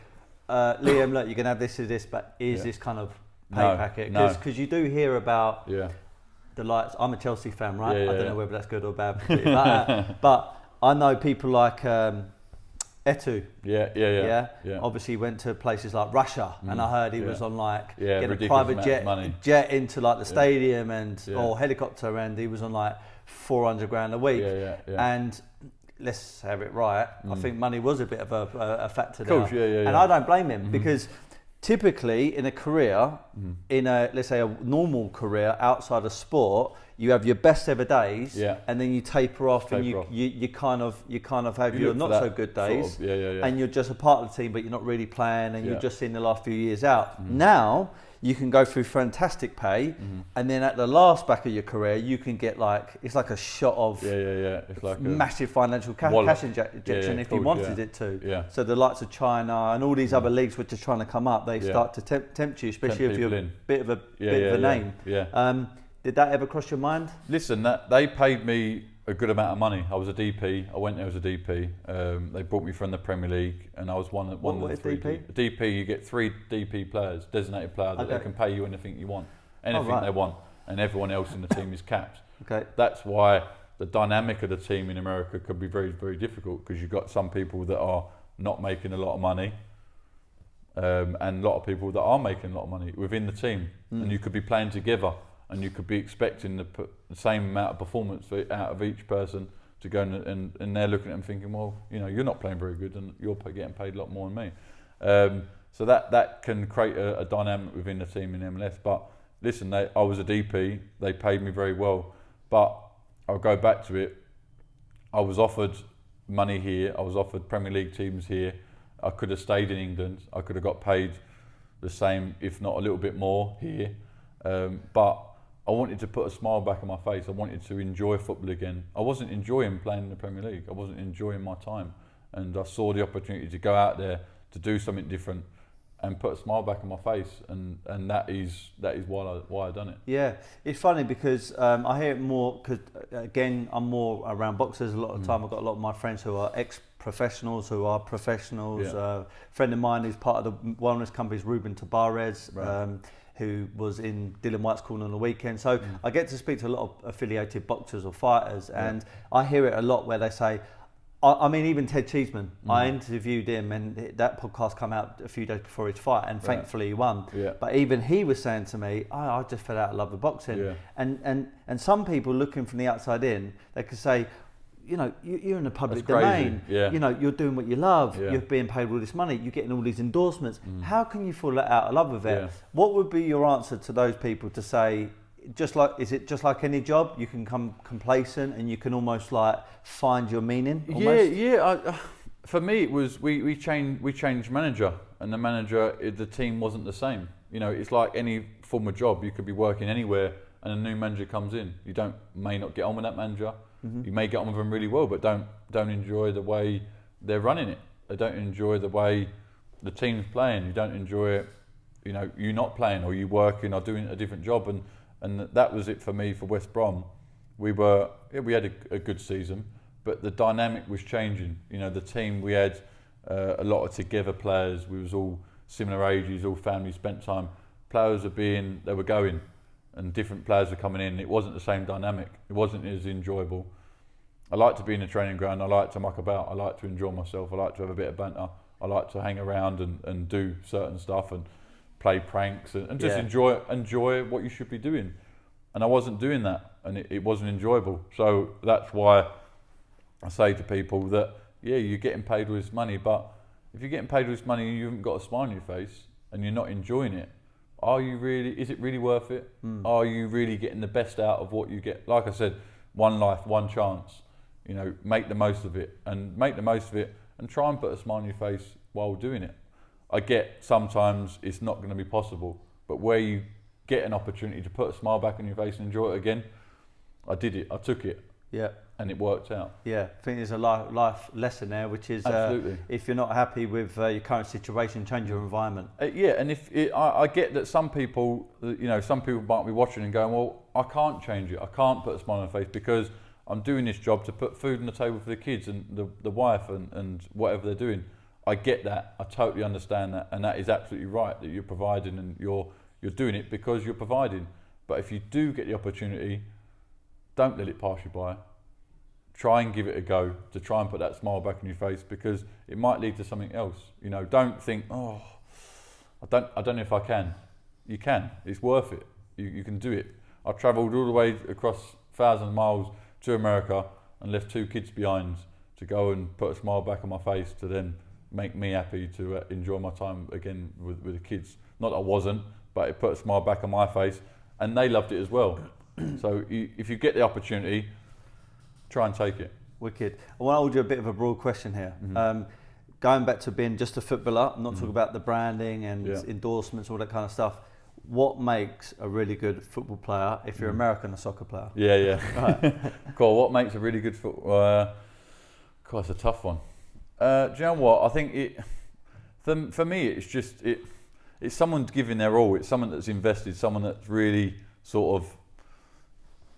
Liam, look, you can have this or this, but is this kind of pay packet? Because you do hear about the likes. I'm a Chelsea fan, right? I don't know whether that's good or bad, but I know people like Etu. Yeah. Obviously, went to places like Russia, and I heard he was on like getting a private jet into like the stadium or helicopter, and he was on like 400 grand a week. And let's have it right. I think money was a bit of a factor there. And I don't blame him because typically in a career, in a, let's say, a normal career outside of sport, you have your best ever days, and then you taper off, and you kind of have your not so good days, and you're just a part of the team, but you're not really playing, and you're just seeing the last few years out. Now you can go through fantastic pay, and then at the last back of your career, you can get it's like a shot of it's like massive financial cash injection if you wanted it to. So the likes of China and all these other leagues which are trying to come up, they start to tempt you, especially if you're a bit of a name. Did that ever cross your mind? Listen, they paid me a good amount of money. I was a DP. I went there as a DP. They brought me from the Premier League, and I was one of the three. DP? DP, you get 3 DP players, designated players, that they can pay you anything you want, anything they want, and everyone else in the team is capped. That's why the dynamic of the team in America could be very, very difficult, because you've got some people that are not making a lot of money, and a lot of people that are making a lot of money within the team, and you could be playing together. And you could be expecting the same amount of performance out of each person to go and they're looking at them thinking, well, you know, you're not playing very good and you're getting paid a lot more than me. So that can create a dynamic within the team in MLS. But listen, I was a DP, they paid me very well. But I'll go back to it. I was offered money here, I was offered Premier League teams here. I could have stayed in England, I could have got paid the same, if not a little bit more here. But I wanted to put a smile back on my face. I wanted to enjoy football again. I wasn't enjoying playing in the Premier League. I wasn't enjoying my time. And I saw the opportunity to go out there to do something different and put a smile back on my face. And that is why I done it. Yeah, it's funny because I hear it more because, again, I'm more around boxers a lot of the time. I've got a lot of my friends who are ex-professionals, who are professionals. A friend of mine who's part of the wellness company is Ruben Tabarez. Who was in Dylan White's corner on the weekend. So I get to speak to a lot of affiliated boxers or fighters, and I hear it a lot where they say, I mean, even Ted Cheeseman, I interviewed him, and that podcast came out a few days before his fight, and thankfully he won. But even he was saying to me, I just fell out of love with boxing. And some people looking from the outside in, they could say, you know, you're in the public domain. You know, you're doing what you love. You're being paid all this money. You're getting all these endorsements. How can you fall out of love with it? What would be your answer to those people to say, is it just like any job? You can come complacent and you can almost like find your meaning. Yeah. For me, it was we changed manager, and the team wasn't the same. You know, it's like any form of job. You could be working anywhere, and a new manager comes in. You may not get on with that manager. You may get on with them really well, but don't enjoy the way they're running it. They don't enjoy the way the team's playing. You don't enjoy it. You know, you not playing, or you working, or doing a different job, and that was it for me for West Brom. We had a good season, but the dynamic was changing. You know, the team, we had a lot of together players. We was all similar ages, all family, spent time. Players they were going, and different players were coming in. It wasn't the same dynamic. It wasn't as enjoyable. I like to be in the training ground. I like to muck about. I like to enjoy myself. I like to have a bit of banter. I like to hang around and do certain stuff and play pranks and just enjoy what you should be doing. And I wasn't doing that, and it wasn't enjoyable. So that's why I say to people that, yeah, you're getting paid with this money, but if you're getting paid with this money and you haven't got a smile on your face and you're not enjoying it, is it really worth it? Are you really getting the best out of what you get? Like I said, one life, one chance. You know, make the most of it and try and put a smile on your face while doing it. I get sometimes it's not going to be possible, but where you get an opportunity to put a smile back on your face and enjoy it again, I did it. I took it. Yeah. And it worked out. Yeah, I think there's a life lesson there, which is if you're not happy with your current situation, change your environment. And I get that some people might be watching and going, well, I can't change it. I can't put a smile on my face because I'm doing this job to put food on the table for the kids and the wife and whatever they're doing. I get that. I totally understand that, and that is absolutely right that you're providing and you're doing it because you're providing. But if you do get the opportunity, don't let it pass you by. Try and give it a go to try and put that smile back on your face because it might lead to something else. You know, don't think, oh, I don't know if I can. You can. It's worth it. You can do it. I travelled all the way across 1,000 miles to America and left 2 kids behind to go and put a smile back on my face to then make me happy to enjoy my time again with the kids. Not that I wasn't, but it put a smile back on my face and they loved it as well. So if you get the opportunity, try and take it. Wicked. I want to hold you a bit of a broad question here. Going back to being just a footballer, I'm not talking about the branding and endorsements, all that kind of stuff. What makes a really good football player if you're American, a soccer player? Yeah. Right. Cool. What makes a really good football? It's a tough one. Do you know what? I think for me, it's someone giving their all. It's someone that's invested, someone that's really sort of,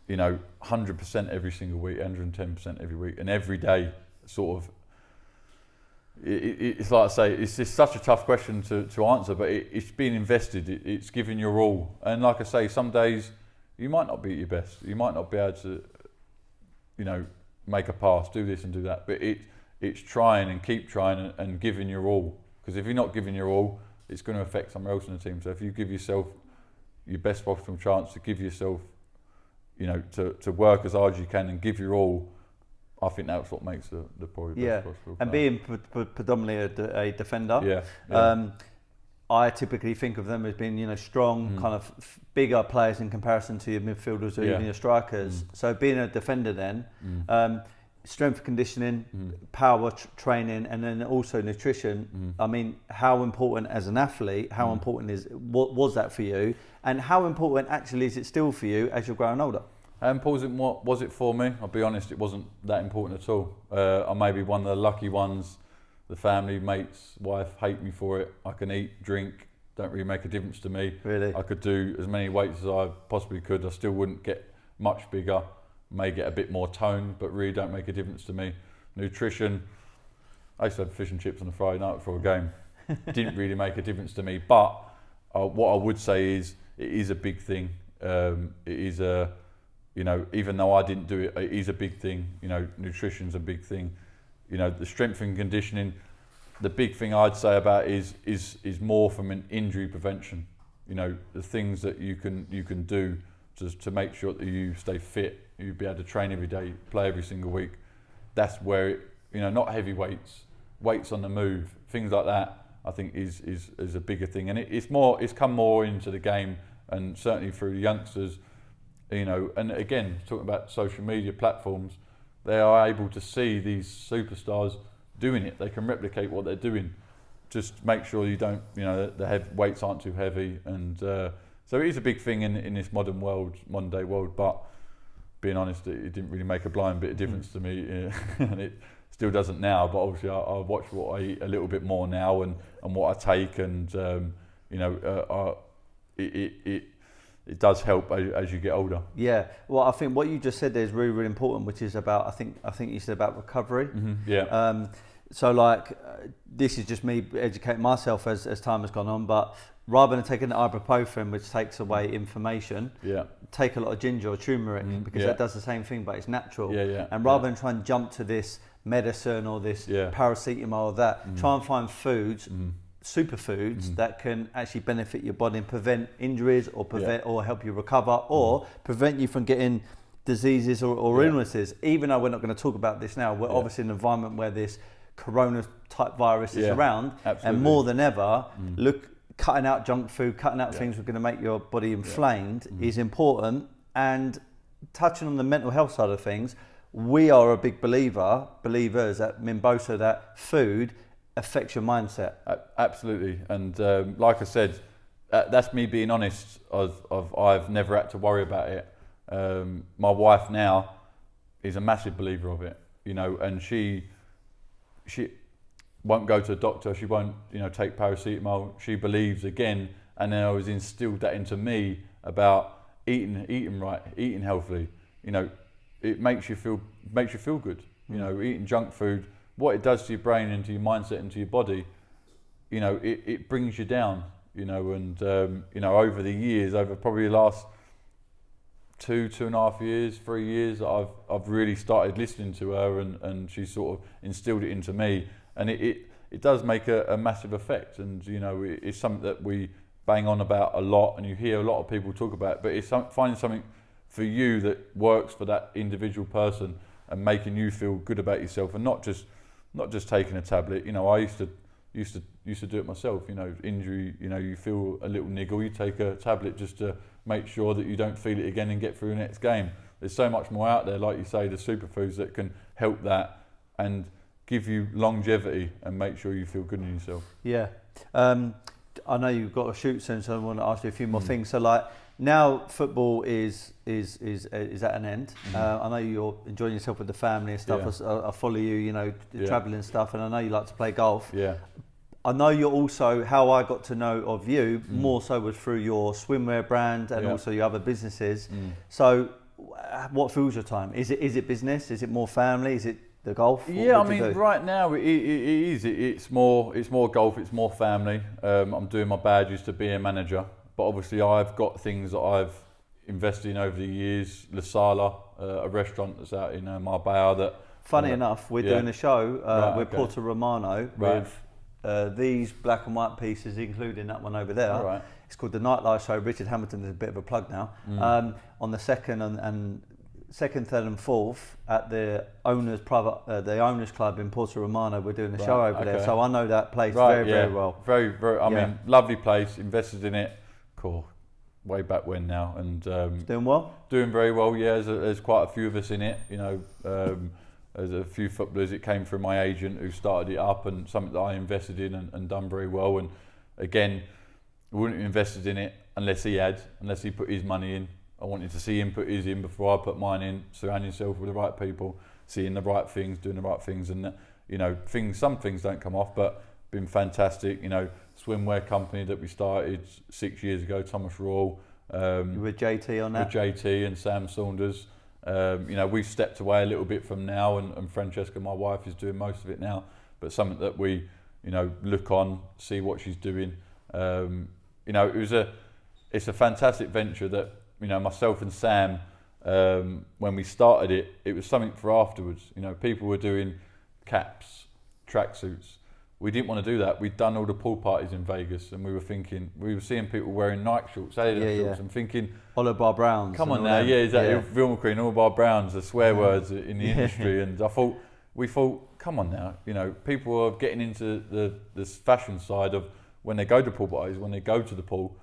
100% every single week, 110% every week, and every day, sort of. It's like I say, it's just such a tough question to answer, but it's being invested. It's giving your all, and like I say, some days you might not be at your best. You might not be able to, make a pass, do this and do that. But it's trying and keep trying and giving your all. Because if you're not giving your all, it's going to affect someone else in the team. So if you give yourself your best possible chance to give yourself, to work as hard as you can and give your all, I think that's what makes the probably best possible. And being predominantly a defender, I typically think of them as being, strong, kind of bigger players in comparison to your midfielders or even your strikers. So being a defender then, strength conditioning, power training, and then also nutrition. I mean, how important as an athlete, how important was that for you? And how important actually is it still for you as you're growing older? How important was it for me? I'll be honest, it wasn't that important at all. I may be one of the lucky ones. The family, mates, wife hate me for it. I can eat, drink, don't really make a difference to me. Really? I could do as many weights as I possibly could. I still wouldn't get much bigger. May get a bit more tone, but really don't make a difference to me. Nutrition, I used to have fish and chips on a Friday night before a game. Didn't really make a difference to me. But what I would say is, it is a big thing. It is a, even though I didn't do it, it is a big thing. Nutrition's a big thing. The strength and conditioning, the big thing I'd say about is more from an injury prevention. The things that you can do to make sure that you stay fit, you be able to train every day, play every single week. That's where it, not heavy weights on the move, things like that. I think is a bigger thing, and it's come more into the game, and certainly through the youngsters, you know, and again, talking about social media platforms, they are able to see these superstars doing it. They can replicate what they're doing. Just make sure you don't, you know, the weights aren't too heavy, and so it is a big thing in this modern day world. But being honest, it didn't really make a blind bit of difference to me, and it still doesn't now. But obviously, I watch what I eat a little bit more now, and what I take, and you know, it does help as you get older. Yeah. Well, I think what you just said there is really, really important, which is about, I think you said about recovery. Yeah. So like, this is just me educating myself as time has gone on, but rather than taking the ibuprofen, which takes away inflammation, take a lot of ginger or turmeric, because that does the same thing, but it's natural. And rather than try and jump to this medicine or this paracetamol or that, try and find foods, superfoods that can actually benefit your body and prevent injuries, or prevent or help you recover, or prevent you from getting diseases or illnesses. Even though we're not going to talk about this now, we're obviously in an environment where this corona type virus is around, and more than ever, cutting out junk food, cutting out things that are going to make your body inflamed is important. And touching on the mental health side of things, we are a big believers at Mimbosa that food affects your mindset. Absolutely, and like I said, that's me being honest. I've never had to worry about it. My wife now is a massive believer of it, you know, and she won't go to a doctor. She won't, you know, take paracetamol. She believes again, and then I was instilled that into me about eating right, eating healthily. You know, it makes you feel good. You know, eating junk food, what it does to your brain and to your mindset and to your body, you know, it brings you down. You know, and you know, over the years, over probably the last 2.5 years, 3 years, I've really started listening to her, and she sort of instilled it into me, and it does make a massive effect. And you know, it's something that we bang on about a lot, and you hear a lot of people talk about it, but it's finding something for you that works for that individual person and making you feel good about yourself, and not just taking a tablet. You know, I used to do it myself. You know, injury, you know, you feel a little niggle, you take a tablet just to make sure that you don't feel it again and get through the next game. There's so much more out there, like you say, the superfoods that can help that and give you longevity and make sure you feel good in yourself. Yeah. I know you've got to shoot soon, so I want to ask you a few more things. So like, now football is at an end. I know you're enjoying yourself with the family and stuff. I follow you, you know, traveling and stuff, and I know you like to play golf. Yeah. I know you're also, how I got to know of you more so was through your swimwear brand and also your other businesses. So what fills your time? Is it business? Is it more family? Is it the golf? Yeah, I mean, right now it is. It's more golf. It's more family. I'm doing my badges to be a manager, but obviously I've got things that I've invested in over the years. La Sala, a restaurant that's out in Marbella. That funny enough, we're doing a show with Porto Romano with these black and white pieces, including that one over there. Right. It's called the Nightlife Show. Richard Hamilton is a bit of a plug now. On the second, 3rd and 4th at the owners club in Porto Romano. We're doing a show over there, so I know that place very well. Very. I mean, lovely place. Invested in it. Cool. Way back when now, and doing well. Doing very well. Yeah, there's quite a few of us in it. You know. There's a few footballers. It came from my agent who started it up, and something that I invested in and done very well. And again, I wouldn't have invested in it unless he put his money in. I wanted to see him put his in before I put mine in. Surround yourself with the right people, seeing the right things, doing the right things, and you know, some things don't come off, but been fantastic. You know, swimwear company that we started 6 years ago, Thomas Rawle. You were JT on that? With JT and Sam Saunders. You know, we've stepped away a little bit from now, and Francesca, my wife, is doing most of it now. But something that we, you know, look on, see what she's doing. You know, it's a fantastic venture that, you know, myself and Sam, when we started it was something for afterwards. You know, people were doing caps, tracksuits. We didn't want to do that. We'd done all the pool parties in Vegas, and we were seeing people wearing Nike shorts, Adidas shorts, and thinking, Oliver Bar Browns. Come on now, exactly. Vilma Queen, Oliver Bar Browns, the swear words in the industry. And we thought, come on now, you know, people are getting into this fashion side of when they go to pool parties, when they go to the pool,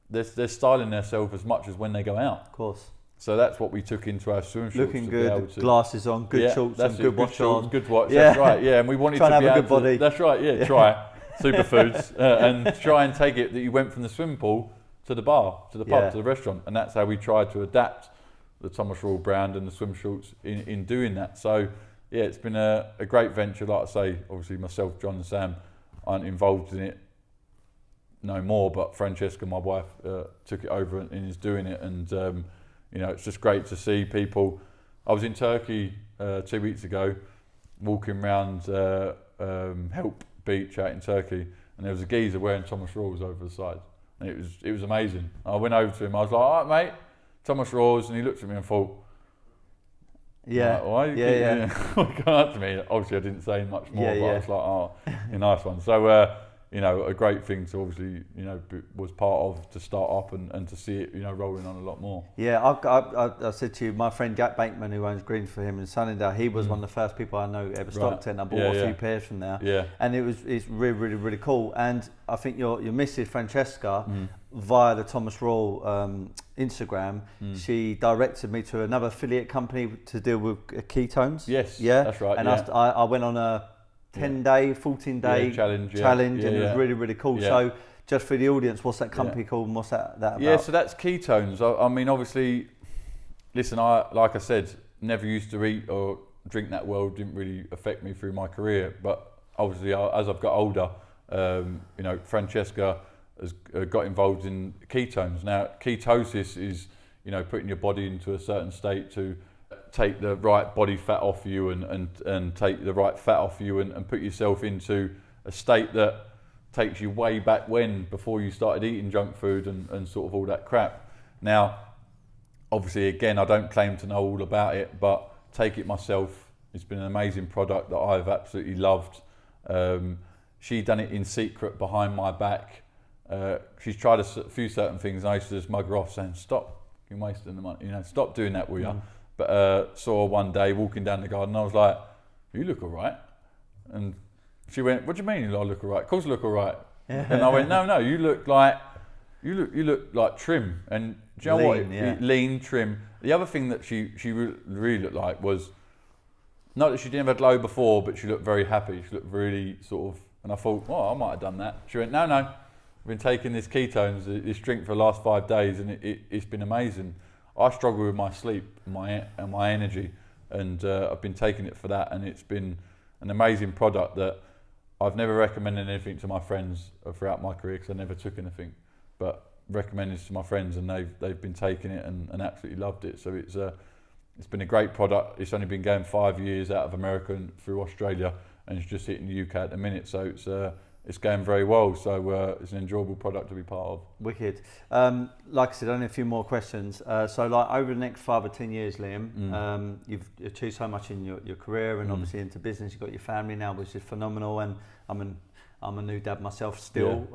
they're styling themselves as much as when they go out. Of course. So that's what we took into our swim shorts. Looking good, glasses on, good shorts and good watch on. Good watch, that's right, yeah. And we wanted to have a good body. That's right, yeah, try superfoods and try and take it that you went from the swimming pool to the bar, to the pub, to the restaurant. And that's how we tried to adapt the Thomas Rawle brand and the swim shorts in doing that. So, yeah, it's been a great venture. Like I say, obviously myself, John and Sam aren't involved in it no more, but Francesca, my wife, took it over and is doing it. And, you know, it's just great to see people. I was in Turkey 2 weeks ago, walking around Help Beach out in Turkey, and there was a geezer wearing Thomas Rawles over the side. And it was amazing. I went over to him, I was like, all right, mate, Thomas Rawles, and he looked at me and thought, yeah, like, why? Yeah. Going up to me. Obviously, I didn't say much more, but I was like, oh, a nice one. So, you know, a great thing to obviously, you know, was part of to start up and to see it, you know, rolling on a lot more. Yeah, I said to you, my friend Jack Bateman, who owns Green for him in Sunningdale, he was one of the first people I know ever stocked it, and I bought a few pairs from there. Yeah. And it's really, really, really cool. And I think your missus, Francesca, via the Thomas Rawle Instagram, she directed me to another affiliate company to deal with ketones. Yes, that's right. And I went on a 10-day, 14-day challenge, and it was really, really cool. Yeah. So just for the audience, what's that company called and what's that about? Yeah, so that's ketones. I mean, obviously, listen, like I said, never used to eat or drink that well, didn't really affect me through my career. But obviously, as I've got older, you know, Francesca has got involved in ketones. Now, ketosis is, you know, putting your body into a certain state to take the right body fat off you and take the right fat off you and put yourself into a state that takes you way back when, before you started eating junk food and sort of all that crap. Now, obviously, again, I don't claim to know all about it, but take it myself. It's been an amazing product that I've absolutely loved. She done it in secret behind my back. She's tried a few certain things, and I used to just mug her off saying, stop, you're wasting the money, you know, stop doing that, will you? But saw her one day walking down the garden, I was like, you look all right. And she went, what do you mean I look all right? Of course I look all right. And I went, no, you look like trim. And do you know what? Lean, trim. The other thing that she really looked like was, not that she didn't have a glow before, but she looked very happy. She looked really sort of, and I thought, oh, I might have done that. She went, no, I've been taking this ketones, this drink for the last 5 days, and it's been amazing. I struggle with my sleep and my energy, and I've been taking it for that, and it's been an amazing product that I've never recommended anything to my friends throughout my career, because I never took anything, but recommended it to my friends, and they've been taking it and absolutely loved it. So it's been a great product. It's only been going 5 years out of America and through Australia, and it's just hitting the UK at the minute. So it's going very well, so it's an enjoyable product to be part of. Wicked. Like I said, only a few more questions. So like over the next 5 or 10 years, Liam, you've achieved so much in your career and obviously into business. You've got your family now, which is phenomenal, and I'm a new dad myself still,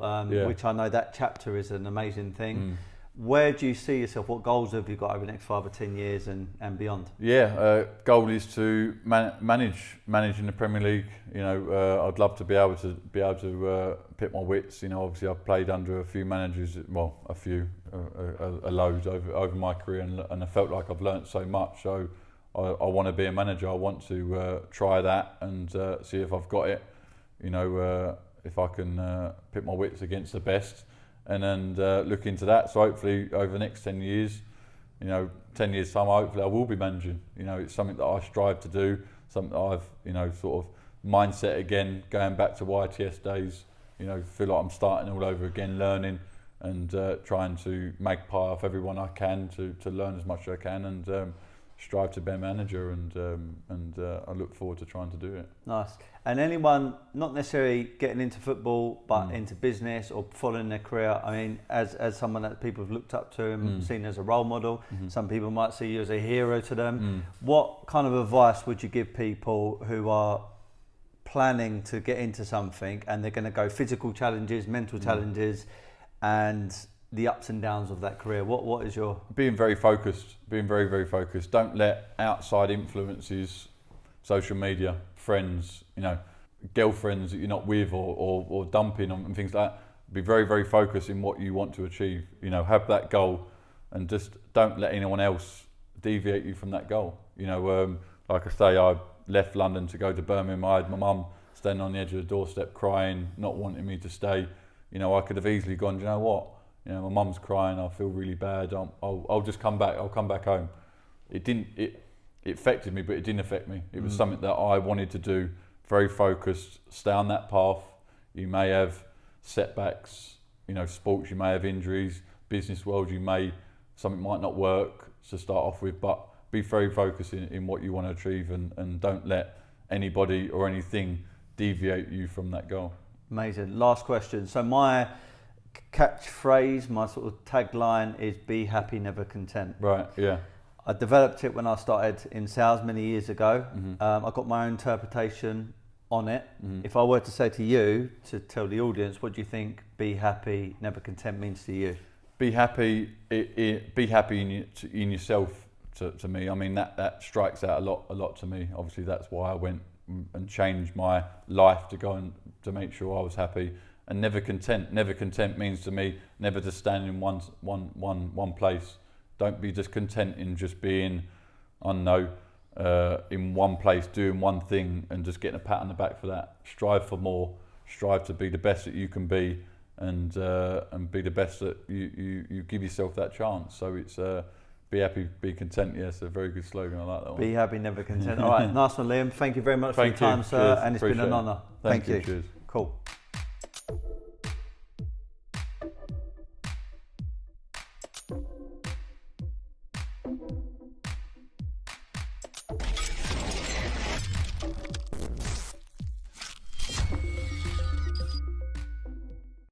which I know that chapter is an amazing thing. Where do you see yourself? What goals have you got over the next 5 or 10 years and beyond? Goal is to manage in the Premier League. You know, I'd love to be able to pit my wits. You know, obviously I've played under a few managers, well, a load over my career, and I felt like I've learnt so much. So I want to be a manager. I want to try that and see if I've got it. You know, if I can pit my wits against the best. And then look into that. So hopefully over the next 10 years, you know, 10 years time, hopefully I will be managing. You know, it's something that I strive to do, something that I've, you know, sort of mindset again, going back to YTS days, you know, feel like I'm starting all over again, learning and trying to magpie off everyone I can to learn as much as I can and strive to be a manager, and I look forward to trying to do it. Nice. And anyone not necessarily getting into football but into business or following their career, I mean, as someone that people have looked up to and seen as a role model, some people might see you as a hero to them. What kind of advice would you give people who are planning to get into something and they're going to go physical challenges, mental challenges, and the ups and downs of that career? What is your... Being very focused, being very, very focused. Don't let outside influences, social media, friends, you know, girlfriends that you're not with or dumping and things like that. Be very, very focused in what you want to achieve. You know, have that goal and just don't let anyone else deviate you from that goal. You know, like I say, I left London to go to Birmingham. I had my mum standing on the edge of the doorstep crying, not wanting me to stay. You know, I could have easily gone, do you know what? You know, my mum's crying, I feel really bad, I'll just come back, I'll come back home. It affected me, but it didn't affect me. It was something that I wanted to do, very focused, stay on that path. You may have setbacks, you know, sports, you may have injuries, business world, something might not work to start off with, but be very focused in what you want to achieve, and don't let anybody or anything deviate you from that goal. Amazing. Last question. So my catchphrase, my sort of tagline is be happy, never content. Right, yeah. I developed it when I started in sales many years ago. I got my own interpretation on it. If I were to say to you, to tell the audience, what do you think be happy, never content means to you? Be happy. Be happy in yourself. To me, I mean that strikes out a lot to me. Obviously, that's why I went and changed my life to go and to make sure I was happy. And never content. Never content means to me never to stand in one place. Don't be just content in just being, I don't know, in one place doing one thing and just getting a pat on the back for that. Strive for more. Strive to be the best that you can be, and be the best that you give yourself that chance. So it's be happy, be content. Yes, a very good slogan. I like that one. Be happy, never content. All right, nice one, Liam. Thank you very much for your time, sir. Cheers. And it's been an honour. Thank you. Cheers. Cool.